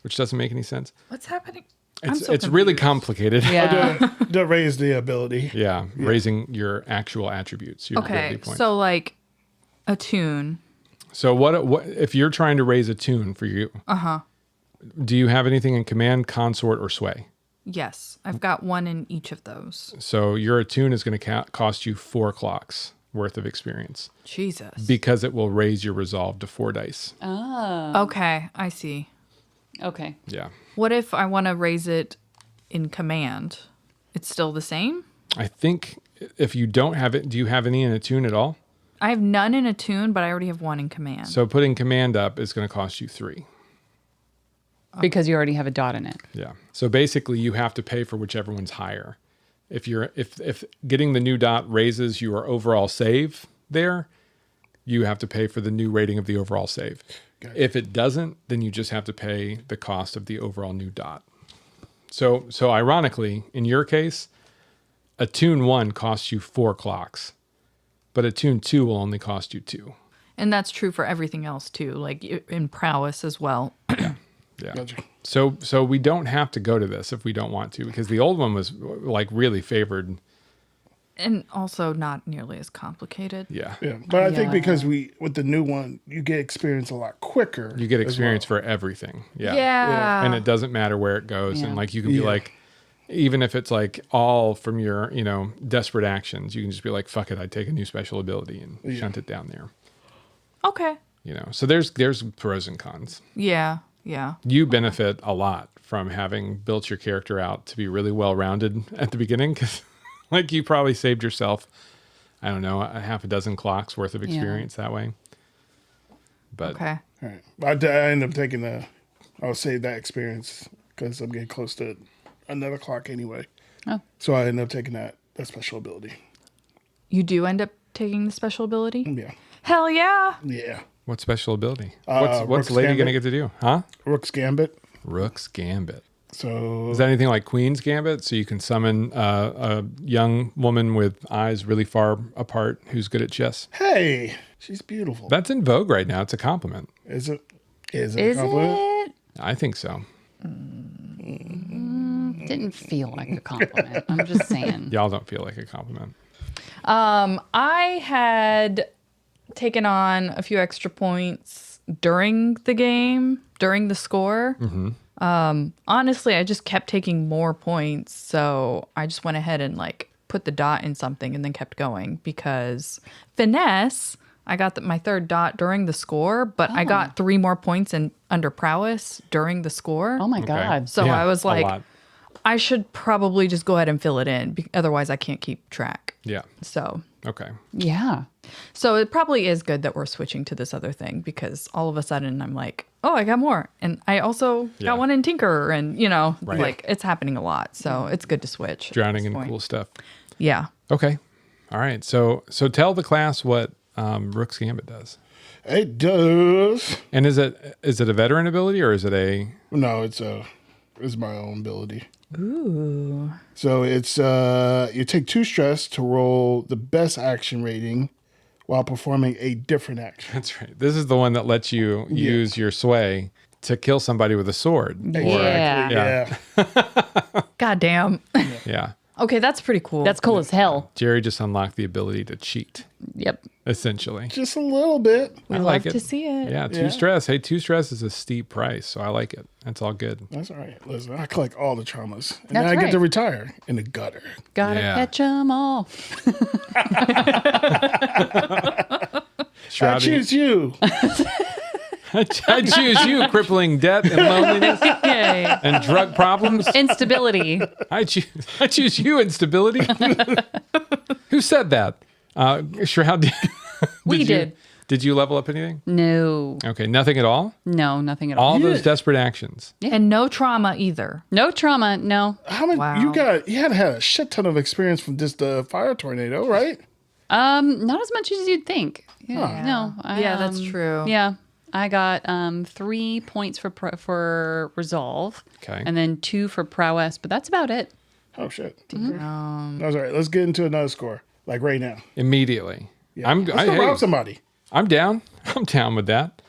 [SPEAKER 2] which doesn't make any sense.
[SPEAKER 3] What's happening?
[SPEAKER 2] It's really complicated.
[SPEAKER 1] Yeah.
[SPEAKER 4] To raise the ability.
[SPEAKER 2] Yeah, raising your actual attributes, your ability
[SPEAKER 3] Okay,
[SPEAKER 2] points.
[SPEAKER 3] so like a tune.
[SPEAKER 2] So what if you're trying to raise a tune for you? Do you have anything in command, consort, or sway?
[SPEAKER 3] Yes, I've got 1 in each of those.
[SPEAKER 2] So your attune is going to cost you 4 clocks worth of experience
[SPEAKER 3] Jesus.
[SPEAKER 2] because it will raise your resolve to 4 dice.
[SPEAKER 3] Okay, I see.
[SPEAKER 1] Okay.
[SPEAKER 2] Yeah.
[SPEAKER 3] What if I want to raise it in command? It's still the same?
[SPEAKER 2] I think if you don't have it, do you have any in attune at all?
[SPEAKER 3] I have none in attune, but I already have 1 in command.
[SPEAKER 2] So putting command up is going to cost you 3.
[SPEAKER 1] Because you already have a dot in it.
[SPEAKER 2] Yeah. So basically you have to pay for whichever one's higher. If getting the new dot raises your overall save there, you have to pay for the new rating of the overall save.
[SPEAKER 4] Gotcha.
[SPEAKER 2] If it doesn't, then you just have to pay the cost of the overall new dot. So ironically, in your case, attune 1 costs you 4 clocks, but attune 2 will only cost you 2.
[SPEAKER 3] And that's true for everything else too, like in prowess as well.
[SPEAKER 2] Yeah.
[SPEAKER 4] Gotcha.
[SPEAKER 2] So we don't have to go to this if we don't want to, because the old one was like really favored.
[SPEAKER 3] And also not nearly as complicated.
[SPEAKER 2] Yeah.
[SPEAKER 4] Yeah. But I think
[SPEAKER 1] Yeah.
[SPEAKER 4] because with the new one, you get experience a lot quicker.
[SPEAKER 2] You get
[SPEAKER 4] as
[SPEAKER 2] experience
[SPEAKER 4] well.
[SPEAKER 2] for everything. Yeah.
[SPEAKER 3] Yeah.
[SPEAKER 2] And it doesn't matter where it goes.
[SPEAKER 1] Yeah.
[SPEAKER 2] And like you can be
[SPEAKER 4] Yeah.
[SPEAKER 2] like, even if it's like all from your, desperate actions, you can just be like, fuck it, I'd take a new special ability and shunt it down there.
[SPEAKER 3] Okay.
[SPEAKER 2] So there's pros and cons.
[SPEAKER 3] Yeah. Yeah.
[SPEAKER 2] You benefit a lot from having built your character out to be really well-rounded at the beginning, because like you probably saved yourself, I don't know, a half a dozen clocks worth of experience that way. But
[SPEAKER 3] Okay.
[SPEAKER 4] All right. I end up taking I'll save that experience because I'm getting close to another clock anyway.
[SPEAKER 1] Oh.
[SPEAKER 4] So I end up taking that special ability.
[SPEAKER 3] You do end up taking the special ability?
[SPEAKER 4] Yeah.
[SPEAKER 3] Hell yeah.
[SPEAKER 4] Yeah.
[SPEAKER 2] what special ability? What's
[SPEAKER 4] Rook's
[SPEAKER 2] Lady
[SPEAKER 4] Gambit.
[SPEAKER 2] going to get to do? Huh?
[SPEAKER 4] Rook's Gambit.
[SPEAKER 2] Rook's Gambit.
[SPEAKER 4] So
[SPEAKER 2] Is that anything like Queen's Gambit? So you can summon a young woman with eyes really far apart who's good at chess.
[SPEAKER 4] hey, she's beautiful.
[SPEAKER 2] That's in vogue right now. It's a compliment.
[SPEAKER 4] Is it? Is it
[SPEAKER 1] Is
[SPEAKER 4] a compliment?
[SPEAKER 1] it?
[SPEAKER 2] I think so.
[SPEAKER 1] Didn't feel like a compliment. I'm just saying.
[SPEAKER 2] Y'all don't feel like a compliment.
[SPEAKER 3] I had taken on a few extra points during the game, during the score. Honestly, I just kept taking more points, so I just went ahead and like put the dot in something and then kept going because finesse. I got my third dot during the score, but I got 3 more points under prowess during the score.
[SPEAKER 1] Oh my God.
[SPEAKER 3] So
[SPEAKER 2] Yeah,
[SPEAKER 3] I was
[SPEAKER 2] a
[SPEAKER 3] like,
[SPEAKER 2] lot.
[SPEAKER 3] I should probably just go ahead and fill it in. Otherwise, I can't keep track.
[SPEAKER 2] Yeah.
[SPEAKER 3] So
[SPEAKER 2] Okay.
[SPEAKER 1] Yeah.
[SPEAKER 3] So it probably is good that we're switching to this other thing because all of a sudden I'm like, oh, I got more. And I also
[SPEAKER 2] Yeah.
[SPEAKER 3] got one in Tinker and,
[SPEAKER 2] Right.
[SPEAKER 3] like it's happening a lot. So it's good to switch. at
[SPEAKER 2] Drowning
[SPEAKER 3] this
[SPEAKER 2] in
[SPEAKER 3] point.
[SPEAKER 2] cool stuff.
[SPEAKER 3] Yeah.
[SPEAKER 2] Okay. All right. So tell the class what Rook's Gambit does.
[SPEAKER 4] It does.
[SPEAKER 2] And is it a veteran ability or is it a...
[SPEAKER 4] No, it's my own ability.
[SPEAKER 3] Ooh.
[SPEAKER 4] So it's you take 2 stress to roll the best action rating while performing a different action.
[SPEAKER 2] That's right. This is the one that lets you use your sway to kill somebody with a sword.
[SPEAKER 1] Yeah.
[SPEAKER 4] Yeah.
[SPEAKER 3] God damn.
[SPEAKER 2] Yeah.
[SPEAKER 3] Okay, that's pretty cool.
[SPEAKER 1] That's cool as hell.
[SPEAKER 2] Jerry just unlocked the ability to cheat,
[SPEAKER 1] Yep.
[SPEAKER 2] essentially.
[SPEAKER 4] Just a little bit.
[SPEAKER 3] we
[SPEAKER 2] I
[SPEAKER 3] love
[SPEAKER 2] like it.
[SPEAKER 3] to see it.
[SPEAKER 2] Yeah, 2
[SPEAKER 4] Yeah.
[SPEAKER 2] stress. Hey, 2 stress is a steep price, so I like it. That's all good.
[SPEAKER 4] That's all right. Listen, I collect all the traumas. And
[SPEAKER 1] That's
[SPEAKER 4] then I get
[SPEAKER 1] right.
[SPEAKER 4] to retire in the gutter.
[SPEAKER 1] Gotta
[SPEAKER 2] Yeah.
[SPEAKER 1] catch 'em all.
[SPEAKER 4] I
[SPEAKER 2] Shrouding-
[SPEAKER 4] choose you.
[SPEAKER 2] I choose you, crippling debt and loneliness
[SPEAKER 1] Yay.
[SPEAKER 2] and drug problems.
[SPEAKER 1] Instability.
[SPEAKER 2] I choose you, instability. Who said that? Shroud.
[SPEAKER 1] We
[SPEAKER 2] you-
[SPEAKER 1] did.
[SPEAKER 2] Did you level up anything?
[SPEAKER 1] No.
[SPEAKER 2] Okay, nothing at all?
[SPEAKER 1] No, nothing at all.
[SPEAKER 2] All those desperate actions.
[SPEAKER 3] And no trauma either.
[SPEAKER 1] No trauma. No.
[SPEAKER 4] How many
[SPEAKER 3] Wow.
[SPEAKER 4] you had a shit ton of experience from just the fire tornado, right?
[SPEAKER 1] Not as much as you'd think. Yeah. No.
[SPEAKER 3] Yeah, that's true.
[SPEAKER 1] Yeah. I got 3 points for resolve.
[SPEAKER 2] Okay.
[SPEAKER 1] And then 2 for prowess, but that's about it.
[SPEAKER 4] Oh shit. That's all right. Let's get into another score. Like right now.
[SPEAKER 2] Immediately.
[SPEAKER 4] Yeah. Let's go
[SPEAKER 2] hey,
[SPEAKER 4] rob somebody.
[SPEAKER 2] I'm down. I'm down with that.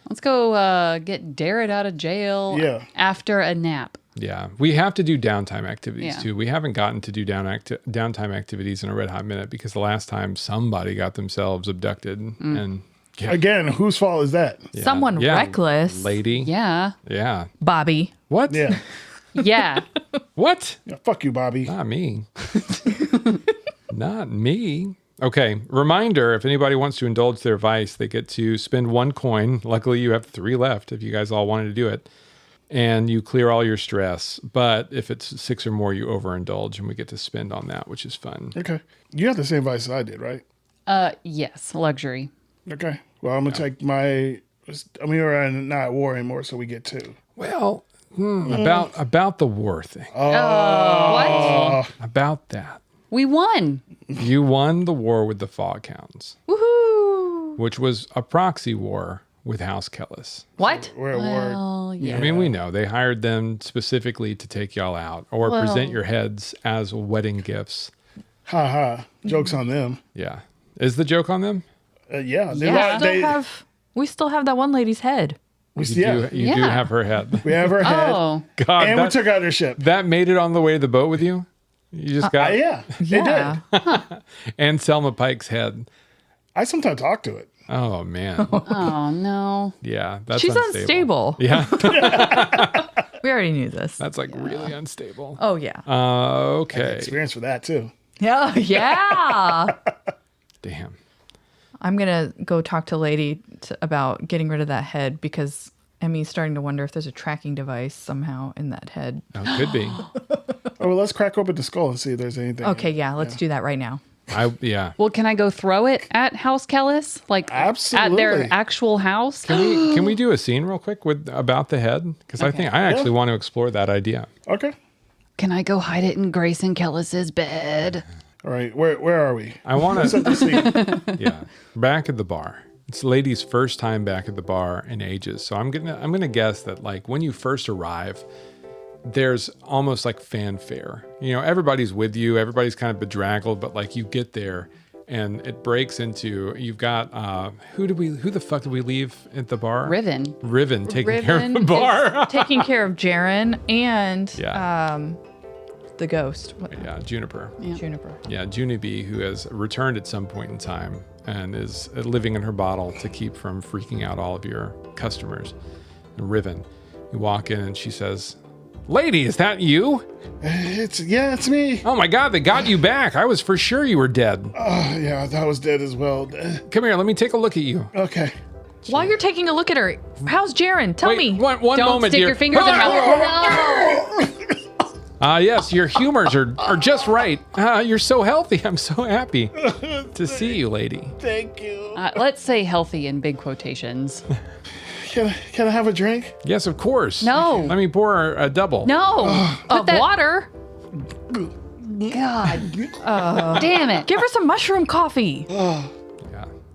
[SPEAKER 1] Let's go get Darrett out of jail
[SPEAKER 4] Yeah.
[SPEAKER 1] after a nap.
[SPEAKER 2] Yeah, we have to do downtime activities
[SPEAKER 1] Yeah.
[SPEAKER 2] too. We haven't gotten to do downtime activities in a red hot minute because the last time somebody got themselves abducted and
[SPEAKER 4] Again, whose fault is that?
[SPEAKER 2] yeah,
[SPEAKER 3] Someone
[SPEAKER 2] yeah,
[SPEAKER 3] reckless.
[SPEAKER 2] lady.
[SPEAKER 1] Yeah.
[SPEAKER 2] Yeah.
[SPEAKER 3] Bobby.
[SPEAKER 2] What?
[SPEAKER 4] Yeah.
[SPEAKER 1] Yeah.
[SPEAKER 2] What?
[SPEAKER 4] Yeah, fuck you, Bobby.
[SPEAKER 2] Not me. Not me. Okay. Reminder: if anybody wants to indulge their vice, they get to spend 1 coin. Luckily, you have 3 left. If you guys all wanted to do it. And you clear all your stress. But if it's 6 or more, you overindulge, and we get to spend on that, which is fun.
[SPEAKER 4] Okay. You have the same vice I did, right?
[SPEAKER 1] Yes. Luxury.
[SPEAKER 4] Okay. Well, I'm going to take my... I mean, we're not at war anymore, so we get 2.
[SPEAKER 2] Well, about the war thing.
[SPEAKER 1] What?
[SPEAKER 2] About that.
[SPEAKER 1] We won.
[SPEAKER 2] You won the war with the Foghounds,
[SPEAKER 1] Woohoo.
[SPEAKER 2] which was a proxy war with House Kellis.
[SPEAKER 1] What?
[SPEAKER 4] We're at war.
[SPEAKER 1] Well, yeah.
[SPEAKER 2] I mean, we know they hired them specifically to take y'all out or
[SPEAKER 1] Well-
[SPEAKER 2] present your heads as wedding gifts.
[SPEAKER 4] Ha ha. Joke's on them.
[SPEAKER 2] Yeah. Is the joke on them?
[SPEAKER 4] Yeah.
[SPEAKER 1] Yeah.
[SPEAKER 3] We still have that one lady's head.
[SPEAKER 2] You do
[SPEAKER 1] Yeah.
[SPEAKER 2] have her head.
[SPEAKER 4] We have her head.
[SPEAKER 1] Oh.
[SPEAKER 2] God,
[SPEAKER 4] And we
[SPEAKER 2] that,
[SPEAKER 4] took out her ship.
[SPEAKER 2] that made it on the way to the boat with you? You just got...
[SPEAKER 4] Yeah.
[SPEAKER 3] Yeah.
[SPEAKER 4] It did.
[SPEAKER 2] And Selma Pike's head.
[SPEAKER 4] I sometimes talk to it.
[SPEAKER 2] Oh, man.
[SPEAKER 1] Oh, no.
[SPEAKER 2] Yeah. That's
[SPEAKER 3] She's unstable.
[SPEAKER 2] Yeah.
[SPEAKER 3] We already knew this.
[SPEAKER 2] That's like really unstable.
[SPEAKER 3] Oh, yeah.
[SPEAKER 2] Okay.
[SPEAKER 4] Experience for that, too.
[SPEAKER 3] Yeah. Yeah.
[SPEAKER 2] Damn.
[SPEAKER 3] I'm going to go talk to Lady about getting rid of that head because Emmy's starting to wonder if there's a tracking device somehow in that head.
[SPEAKER 2] Oh, could be.
[SPEAKER 4] Oh, well, let's crack open the skull and see if there's anything.
[SPEAKER 3] Okay, yeah, let's do that right now.
[SPEAKER 2] Yeah.
[SPEAKER 1] Well, can I go throw it at House Kellis? Like
[SPEAKER 4] Absolutely.
[SPEAKER 1] at their actual house?
[SPEAKER 2] Can we do a scene real quick about the head? Because I think I actually want to explore that idea.
[SPEAKER 4] Okay.
[SPEAKER 1] Can I go hide it in Grayson Kellis's bed?
[SPEAKER 4] All right. Where are we?
[SPEAKER 2] I want
[SPEAKER 4] Set
[SPEAKER 2] to,
[SPEAKER 4] the scene.
[SPEAKER 2] yeah, back at the bar. It's the lady's first time back at the bar in ages. So I'm gonna guess that like when you first arrive, there's almost like fanfare. You know, everybody's with you, everybody's kind of bedraggled, but like you get there and it breaks into, you've got, who the fuck did we leave at the bar? Riven taking care of the bar.
[SPEAKER 3] Taking care of Jaren and
[SPEAKER 2] Yeah.
[SPEAKER 3] the ghost.
[SPEAKER 2] Yeah, Juniper.
[SPEAKER 3] Juniper.
[SPEAKER 2] Yeah, Junibee, who has returned at some point in time and is living in her bottle to keep from freaking out all of your customers. And Riven, you walk in and she says, "Lady, is that you?
[SPEAKER 4] It's me.
[SPEAKER 2] Oh my God, they got you back. I was for sure you were dead.
[SPEAKER 4] Oh, yeah, I thought I was dead as well.
[SPEAKER 2] Come here, let me take a look at you."
[SPEAKER 4] Okay.
[SPEAKER 3] While you're taking a look at her, how's Jaren? Tell me.
[SPEAKER 2] One
[SPEAKER 1] Don't
[SPEAKER 2] moment,
[SPEAKER 1] stick
[SPEAKER 2] dear.
[SPEAKER 1] your fingers in her mouth.
[SPEAKER 2] Yes, your humors are just right. You're so healthy. I'm so happy to see you, lady.
[SPEAKER 4] Thank you.
[SPEAKER 1] Let's say healthy in big quotations.
[SPEAKER 4] Can I have a drink?
[SPEAKER 2] Yes, of course.
[SPEAKER 1] No.
[SPEAKER 2] Let me pour a double.
[SPEAKER 1] No.
[SPEAKER 3] Of water.
[SPEAKER 1] God. Damn it.
[SPEAKER 3] Give her some mushroom coffee.
[SPEAKER 2] Yeah.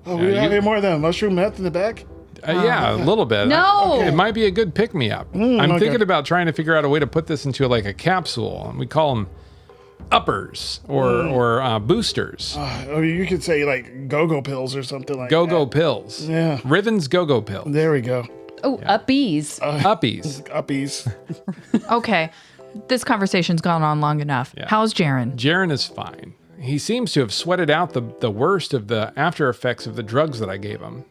[SPEAKER 4] Oh, we have any more of that mushroom meth in the back?
[SPEAKER 2] Yeah, a little bit.
[SPEAKER 1] No.
[SPEAKER 2] It might be a good pick-me-up. I'm
[SPEAKER 4] okay.
[SPEAKER 2] thinking about trying to figure out a way to put this into like a capsule. And we call them uppers or boosters.
[SPEAKER 4] I mean, you could say like go-go pills or something like
[SPEAKER 2] Go-go pills.
[SPEAKER 4] Yeah.
[SPEAKER 2] Riven's go-go pill.
[SPEAKER 4] that. There we go.
[SPEAKER 1] Oh, uppies.
[SPEAKER 2] Uppies.
[SPEAKER 4] Uppies.
[SPEAKER 3] Okay. This conversation's gone on long enough.
[SPEAKER 2] Yeah.
[SPEAKER 3] How's Jaren?
[SPEAKER 2] Jaren is fine. He seems to have sweated out the worst of the after effects of the drugs that I gave him.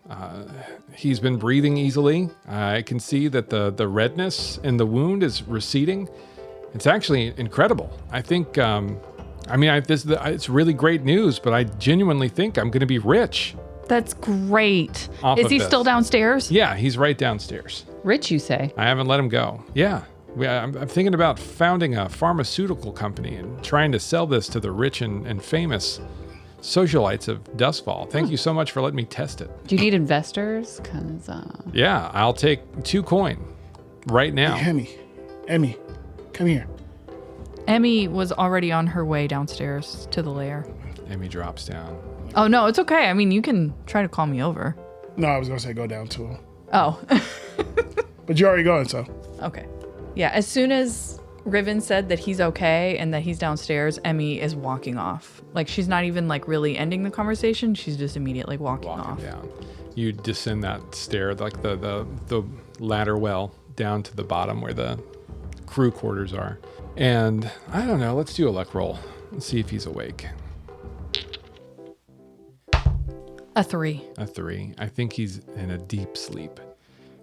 [SPEAKER 2] He's been breathing easily. I can see that the redness in the wound is receding. It's actually incredible. I think, it's really great news, but I genuinely think I'm going to be rich.
[SPEAKER 3] That's great.
[SPEAKER 2] Off
[SPEAKER 3] Is
[SPEAKER 2] of
[SPEAKER 3] he
[SPEAKER 2] this.
[SPEAKER 3] still downstairs?
[SPEAKER 2] Yeah, he's right downstairs.
[SPEAKER 1] Rich, you say?
[SPEAKER 2] I haven't let him go. Yeah. I'm thinking about founding a pharmaceutical company and trying to sell this to the rich and famous socialites of Doskvol. Thank you so much for letting me test it.
[SPEAKER 1] Do you need investors? Because
[SPEAKER 2] Yeah, I'll take 2 coin right now.
[SPEAKER 4] Emmy, come here.
[SPEAKER 3] Emmy was already on her way downstairs to the lair.
[SPEAKER 2] Amy drops down.
[SPEAKER 3] Oh, no, it's okay. I mean, you can try to call me over.
[SPEAKER 4] No, I was gonna say go down to him,
[SPEAKER 3] Oh,
[SPEAKER 4] but you're already going, so
[SPEAKER 3] okay. Yeah, as soon as Riven said that he's okay and that he's downstairs, Emmy is walking off. Like, she's not even like really ending the conversation. She's just immediately walking off.
[SPEAKER 2] Down. You descend that stair, like the ladder well, down to the bottom where the crew quarters are. And I don't know, let's do a luck roll. Let's see if he's awake.
[SPEAKER 3] A 3.
[SPEAKER 2] A 3. I think he's in a deep sleep.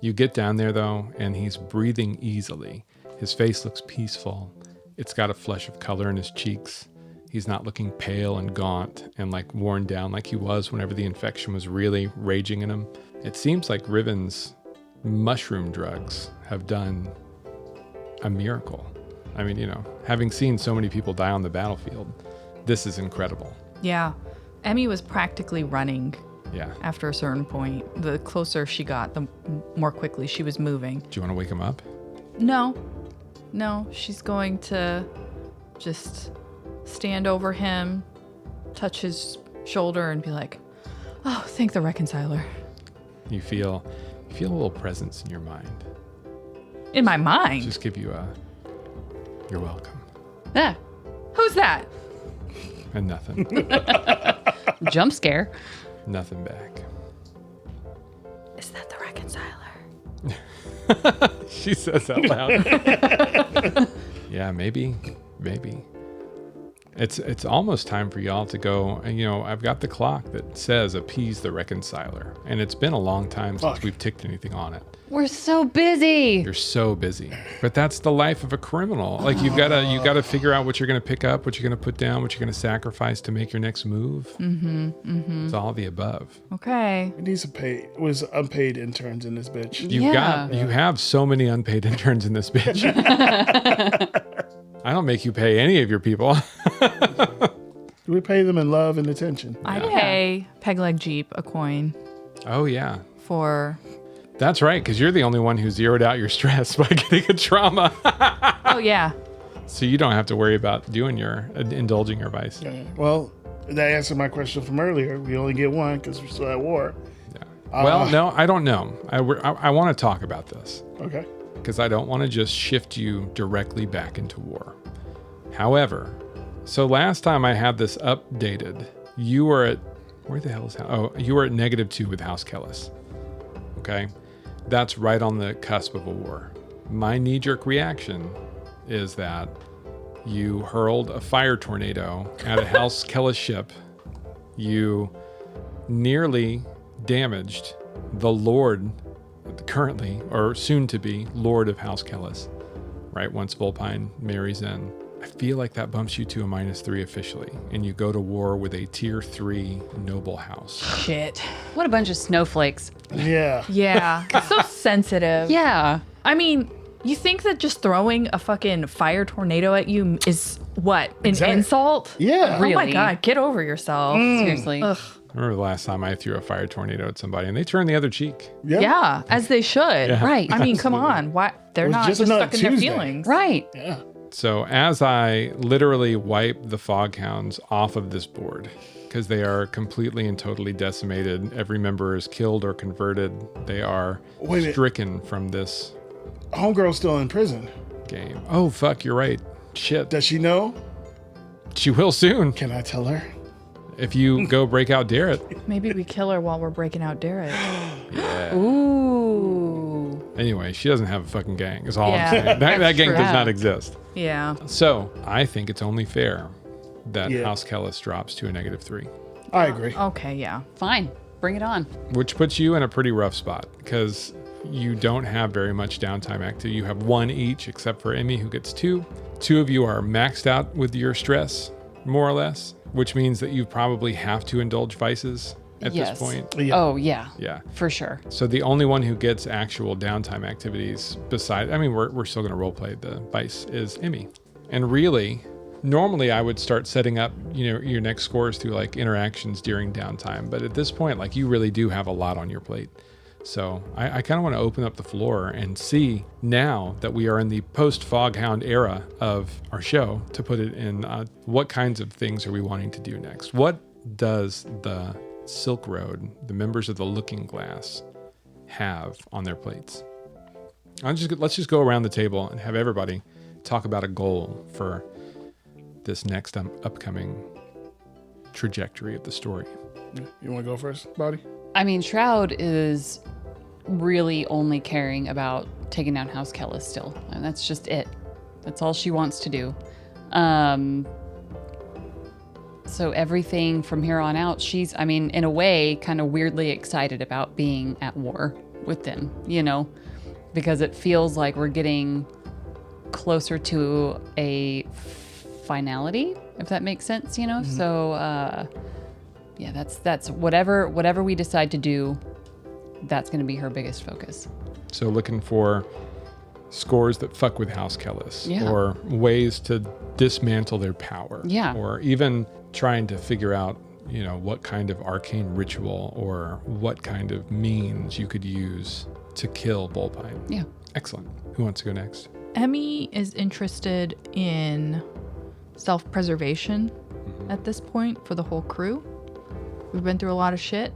[SPEAKER 2] You get down there though, and he's breathing easily. His face looks peaceful. It's got a flush of color in his cheeks. He's not looking pale and gaunt and like worn down like he was whenever the infection was really raging in him. It seems like Riven's mushroom drugs have done a miracle. I mean, having seen so many people die on the battlefield, this is incredible.
[SPEAKER 3] Yeah. Emmy was practically running
[SPEAKER 2] Yeah.
[SPEAKER 3] after a certain point. The closer she got, the more quickly she was moving.
[SPEAKER 2] Do you want to wake him up?
[SPEAKER 3] No, she's going to just stand over him, touch his shoulder, and be like, "Oh, thank the reconciler."
[SPEAKER 2] You feel a little presence in your mind.
[SPEAKER 3] In my mind.
[SPEAKER 2] Just give you you're welcome.
[SPEAKER 1] ah,
[SPEAKER 3] Who's that?
[SPEAKER 2] And nothing.
[SPEAKER 1] jump scare.
[SPEAKER 2] Nothing back.
[SPEAKER 3] Is that the reconciler?
[SPEAKER 2] She says out loud. Yeah, maybe. It's almost time for y'all to go. And, I've got the clock that says appease the reconciler. And it's been a long time since we've ticked anything on it.
[SPEAKER 1] We're so busy.
[SPEAKER 2] You're so busy. But that's the life of a criminal. Like you gotta figure out what you're gonna pick up, what you're gonna put down, what you're gonna sacrifice to make your next move. It's all the above.
[SPEAKER 3] Okay.
[SPEAKER 4] it needs to pay. It was unpaid interns in this bitch.
[SPEAKER 2] You have so many unpaid interns in this bitch. I don't make you pay any of your people.
[SPEAKER 4] We pay them in love and attention.
[SPEAKER 3] I pay Peg Leg Jeep a coin
[SPEAKER 2] Oh, yeah.
[SPEAKER 3] for...
[SPEAKER 2] That's right, because you're the only one who zeroed out your stress by getting a trauma.
[SPEAKER 3] Oh, yeah.
[SPEAKER 2] So you don't have to worry about indulging your vice.
[SPEAKER 4] Yeah. Well, that answered my question from earlier. We only get one because we're still at war.
[SPEAKER 2] Yeah. Well, no, I don't know. I want to talk about this.
[SPEAKER 4] Okay.
[SPEAKER 2] Because I don't want to just shift you directly back into war. However, so last time I had this updated, you were at, where the hell is, you were at -2 with House Kellis. Okay. That's right on the cusp of a war. My knee-jerk reaction is that you hurled a fire tornado at a House Kellis ship. You nearly damaged the Lord, currently, or soon to be, Lord of House Kellis, right? Once Volpine marries in. I feel like that bumps you to a -3 officially, and you go to war with a tier 3 noble house.
[SPEAKER 3] Shit.
[SPEAKER 1] What a bunch of snowflakes.
[SPEAKER 4] Yeah.
[SPEAKER 3] Yeah. So sensitive.
[SPEAKER 1] Yeah.
[SPEAKER 3] I mean, you think that just throwing a fucking fire tornado at you is what? An insult?
[SPEAKER 4] Yeah.
[SPEAKER 3] Oh my
[SPEAKER 1] Really?
[SPEAKER 3] God, get over yourself.
[SPEAKER 1] Seriously.
[SPEAKER 3] Ugh.
[SPEAKER 2] I remember the last time I threw a fire tornado at somebody, and they turned the other cheek.
[SPEAKER 4] Yep.
[SPEAKER 3] Yeah, as they should.
[SPEAKER 2] Yeah.
[SPEAKER 1] Right.
[SPEAKER 3] I mean, come on. Why? They're
[SPEAKER 4] was
[SPEAKER 3] not
[SPEAKER 4] just
[SPEAKER 3] just
[SPEAKER 4] another
[SPEAKER 3] stuck in their
[SPEAKER 4] Tuesday.
[SPEAKER 3] feelings.
[SPEAKER 1] Right.
[SPEAKER 4] Yeah.
[SPEAKER 2] So as I literally wipe the Foghounds off of this board, because they are completely and totally decimated, every member is killed or converted. They are
[SPEAKER 4] Wait a minute.
[SPEAKER 2] stricken from this
[SPEAKER 4] Homegirl's still in prison.
[SPEAKER 2] game. Oh, fuck, you're right. Shit.
[SPEAKER 4] Does she know?
[SPEAKER 2] She will soon.
[SPEAKER 4] Can I tell her?
[SPEAKER 2] If you go break out Darrett.
[SPEAKER 3] Maybe we kill her while we're breaking out Derek.
[SPEAKER 1] Ooh.
[SPEAKER 2] Anyway, she doesn't have a fucking gang, is all
[SPEAKER 3] Yeah,
[SPEAKER 2] I'm saying. That
[SPEAKER 3] that's
[SPEAKER 2] gang
[SPEAKER 3] true.
[SPEAKER 2] does not exist.
[SPEAKER 3] Yeah.
[SPEAKER 2] So I think it's only fair that
[SPEAKER 4] Yeah.
[SPEAKER 2] House Kellis drops to a -3.
[SPEAKER 4] I agree.
[SPEAKER 3] Okay, yeah.
[SPEAKER 1] Fine. Bring it on.
[SPEAKER 2] Which puts you in a pretty rough spot because you don't have very much downtime activity. You have 1 each, except for Emmy, who gets 2. 2 of you are maxed out with your stress, more or less, which means that you probably have to indulge vices at
[SPEAKER 1] Yes.
[SPEAKER 2] this point.
[SPEAKER 4] Yeah.
[SPEAKER 1] Oh, yeah.
[SPEAKER 2] Yeah.
[SPEAKER 1] For sure.
[SPEAKER 2] So the only one who gets actual downtime activities besides, I mean, we're still going to roleplay the vice, is Emmy. And really, normally I would start setting up, your next scores through like interactions during downtime. But at this point, like you really do have a lot on your plate. So I kind of want to open up the floor and see, now that we are in the post-Foghound era of our show, to put it in, what kinds of things are we wanting to do next? What does the Silk Road, the members of the Looking Glass, have on their plates? Let's just go around the table and have everybody talk about a goal for this next upcoming trajectory of the story.
[SPEAKER 4] You want to go first, Body?
[SPEAKER 1] I mean, Shroud is really only caring about taking down House Kellis still. And that's just it. That's all she wants to do. So everything from here on out, she's, I mean, in a way, kind of weirdly excited about being at war with them, because it feels like we're getting closer to a finality, if that makes sense, So, yeah, that's whatever we decide to do, that's going to be her biggest focus.
[SPEAKER 2] So looking for scores that fuck with House Kellis,
[SPEAKER 1] Yeah.
[SPEAKER 2] or ways to dismantle their power,
[SPEAKER 1] Yeah.
[SPEAKER 2] or even trying to figure out, what kind of arcane ritual or what kind of means you could use to kill Volpine.
[SPEAKER 1] Yeah.
[SPEAKER 2] Excellent. Who wants to go next?
[SPEAKER 3] Emmy is interested in self-preservation at this point for the whole crew. We've been through a lot of shit.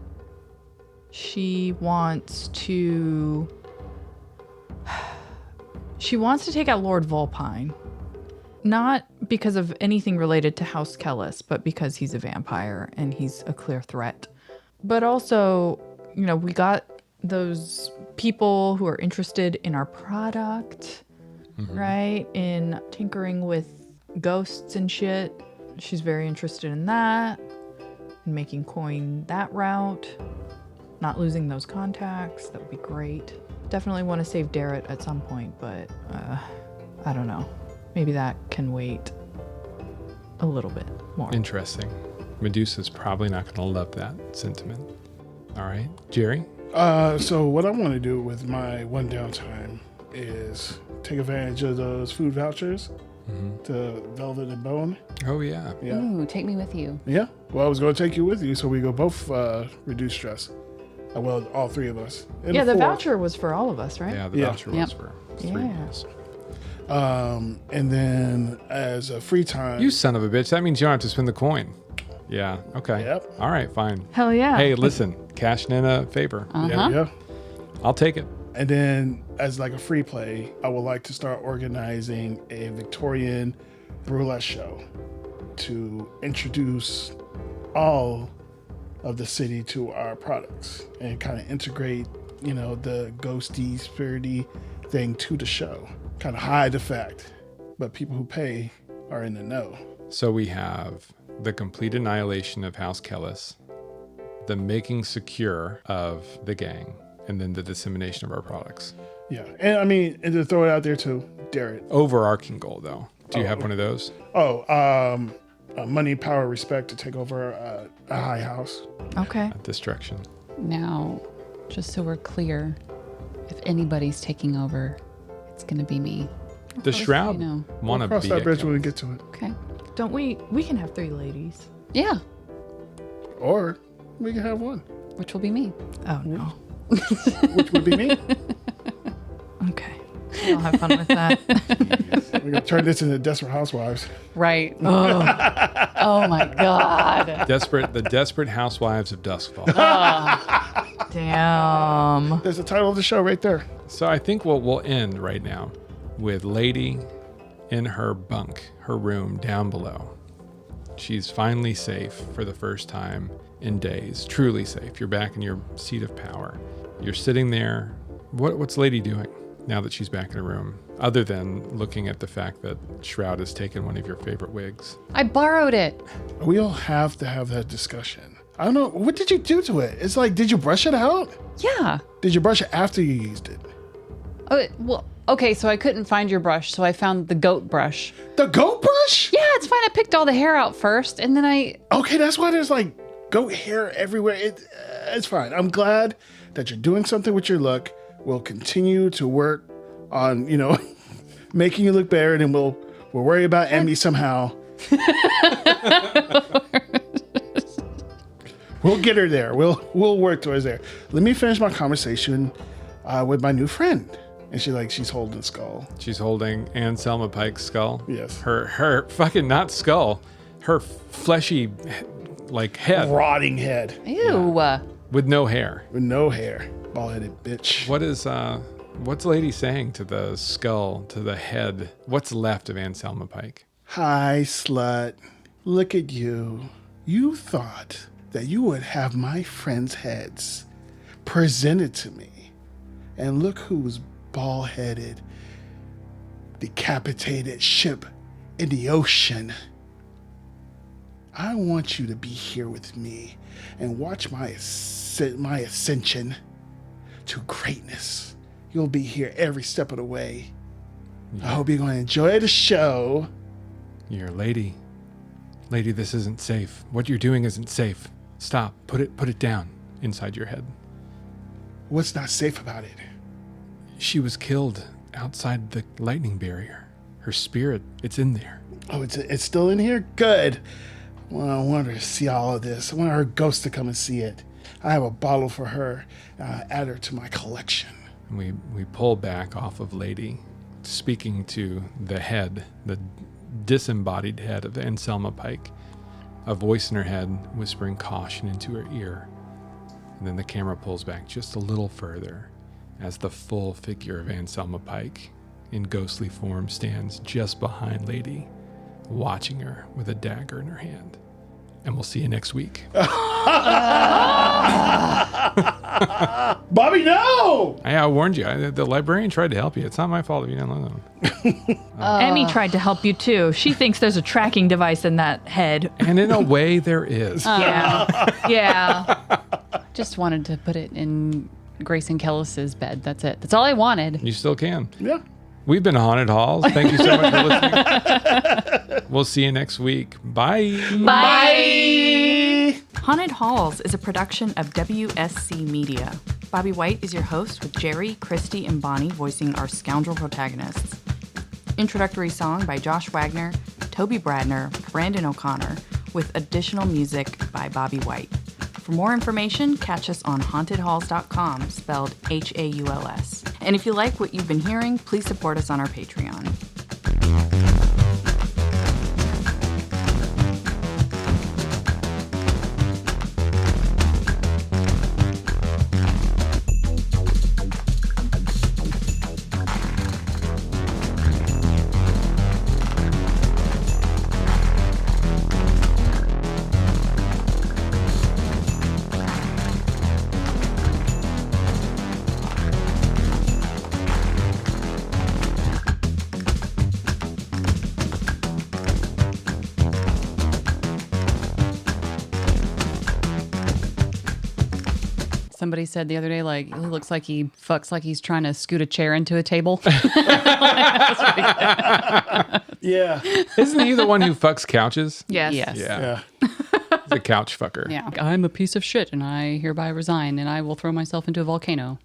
[SPEAKER 3] She wants to take out Lord Volpine. Not because of anything related to House Kellis, but because he's a vampire and he's a clear threat. But also, we got those people who are interested in our product, right? In tinkering with ghosts and shit. She's very interested in that, and making coin that route. Not losing those contacts, that would be great. Definitely want to save Darrett at some point, but I don't know. Maybe that can wait a little bit more.
[SPEAKER 2] Interesting. Medusa's probably not going to love that sentiment. All right. Jerry?
[SPEAKER 4] So what I want to do with my one downtime is take advantage of those food vouchers to Velvet and Bone.
[SPEAKER 2] Oh, yeah.
[SPEAKER 4] Yeah.
[SPEAKER 1] Ooh, take me with you.
[SPEAKER 4] Yeah. Well, I was going to take you with you so we go both reduce stress. Well, all three of us. And
[SPEAKER 3] Yeah, the
[SPEAKER 4] fourth.
[SPEAKER 3] voucher was for all of us, right?
[SPEAKER 2] Yeah, the
[SPEAKER 4] Yeah.
[SPEAKER 2] voucher
[SPEAKER 1] Yep.
[SPEAKER 2] was for 3
[SPEAKER 3] Yeah.
[SPEAKER 2] meals.
[SPEAKER 4] And then as a free time.
[SPEAKER 2] You son of a bitch. That means you don't have to spend the coin. Yeah. Okay.
[SPEAKER 4] Yep.
[SPEAKER 2] All right, fine.
[SPEAKER 3] Hell yeah.
[SPEAKER 2] Hey, listen, cashing in a favor.
[SPEAKER 4] Yeah, yeah.
[SPEAKER 2] I'll take it.
[SPEAKER 4] And then as like a free play, I would like to start organizing a Victorian burlesque show to introduce all of the city to our products and kind of integrate, the ghosty, spirity thing to the show. Kind of hide the fact, but people who pay are in the know.
[SPEAKER 2] So we have the complete annihilation of House Kellis, the making secure of the gang, and then the dissemination of our products.
[SPEAKER 4] Yeah. And I mean, and to throw it out there too, dare it.
[SPEAKER 2] Overarching goal, though. Do you have one of those?
[SPEAKER 4] Money, power, respect to take over a high house.
[SPEAKER 3] Okay.
[SPEAKER 2] Destruction.
[SPEAKER 1] Now, just so we're clear, if anybody's taking over, it's going to be me.
[SPEAKER 2] The Shroud
[SPEAKER 1] you know.
[SPEAKER 2] want to
[SPEAKER 4] Cross
[SPEAKER 2] be
[SPEAKER 4] that
[SPEAKER 2] a
[SPEAKER 4] bridge when we
[SPEAKER 2] Kellis.
[SPEAKER 4] get to it.
[SPEAKER 1] Okay.
[SPEAKER 3] Don't we can have 3 ladies.
[SPEAKER 1] Yeah,
[SPEAKER 4] Or we can have one,
[SPEAKER 1] which will be me.
[SPEAKER 3] Oh no.
[SPEAKER 4] which would be me.
[SPEAKER 3] Okay. I'll have fun with that.
[SPEAKER 4] We're going to turn this into Desperate Housewives.
[SPEAKER 1] Right. Oh my God.
[SPEAKER 2] The desperate housewives of Doskvol.
[SPEAKER 3] Damn.
[SPEAKER 4] There's the title of the show right there.
[SPEAKER 2] So I think we'll end right now with Lady in her bunk, her room down below. She's finally safe for the first time in days. Truly safe. You're back in your seat of power. You're sitting there. What's Lady doing now that she's back in her room? Other than looking at the fact that Shroud has taken one of your favorite wigs.
[SPEAKER 1] I borrowed it.
[SPEAKER 4] We all have to have that discussion. I don't know. What did you do to it? It's like, did you brush it out?
[SPEAKER 1] Yeah.
[SPEAKER 4] Did you brush it after you used it?
[SPEAKER 1] Oh, well, okay, so I couldn't find your brush, so I found the goat brush.
[SPEAKER 4] The goat brush?
[SPEAKER 1] Yeah, it's fine. I picked all the hair out first, and then I...
[SPEAKER 4] Okay, that's why there's like goat hair everywhere. It's fine. I'm glad that you're doing something with your look. We'll continue to work on, making you look better, and we'll worry about Emmy somehow. We'll get her there. We'll work towards there. Let me finish my conversation with my new friend. And she's holding the skull.
[SPEAKER 2] She's holding Anne Selma Pike's skull.
[SPEAKER 4] Yes.
[SPEAKER 2] Her fucking not skull. Her fleshy, head
[SPEAKER 4] Rotting head
[SPEAKER 1] Ew.
[SPEAKER 2] with no hair.
[SPEAKER 4] with no hair. Bald-headed bitch.
[SPEAKER 2] What's Lady saying to the skull, to the head? What's left of Anne Selma Pike?
[SPEAKER 4] Hi, slut. Look at you. You thought that you would have my friends' heads presented to me. And look who's bald-headed, decapitated ship in the ocean. I want you to be here with me and watch my ascension to greatness. You'll be here every step of the way. I hope you're going to enjoy the show.
[SPEAKER 2] You're Lady. Lady, this isn't safe. What you're doing isn't safe. Stop. Put it down inside your head.
[SPEAKER 4] What's not safe about it?
[SPEAKER 2] She was killed outside the lightning barrier. Her spirit, it's in there.
[SPEAKER 4] Oh, it's still in here? Good. Well, I want her to see all of this. I want her ghost to come and see it. I have a bottle for her. Add her to my collection.
[SPEAKER 2] And we pull back off of Lady, speaking to the head, the disembodied head of Anne Selma Pike. A voice in her head whispering caution into her ear. And then the camera pulls back just a little further as the full figure of Anne Selma Pike in ghostly form stands just behind Lady, watching her with a dagger in her hand. And we'll see you next week.
[SPEAKER 4] Bobby, no!
[SPEAKER 2] I warned you. The librarian tried to help you. It's not my fault if you didn't listen.
[SPEAKER 3] Emmy tried to help you too. She thinks there's a tracking device in that head.
[SPEAKER 2] And in a way, there is.
[SPEAKER 3] Yeah. Yeah.
[SPEAKER 1] Just wanted to put it in Grayson Kellis's bed. That's it. That's all I wanted.
[SPEAKER 2] You still can.
[SPEAKER 4] Yeah.
[SPEAKER 2] We've been Haunted Halls. Thank you so much for listening. We'll see you next week. Bye.
[SPEAKER 3] Bye. Haunted Halls is a production of WSC Media. Bobby White is your host with Jerry, Christy, and Bonnie voicing our scoundrel protagonists. Introductory song by Josh Wagner, Toby Bradner, Brandon O'Connor, with additional music by Bobby White. For more information, catch us on hauntedhalls.com, spelled Hauls. And if you like what you've been hearing, please support us on our Patreon.
[SPEAKER 1] Somebody said the other day, like, he looks like he fucks like he's trying to scoot a chair into a table.
[SPEAKER 4] Yeah.
[SPEAKER 2] Isn't he the one who fucks couches?
[SPEAKER 3] Yes.
[SPEAKER 1] Yes.
[SPEAKER 2] Yeah.
[SPEAKER 4] Yeah.
[SPEAKER 2] He's a couch fucker.
[SPEAKER 1] Yeah. I'm a piece of shit and I hereby resign and I will throw myself into a volcano.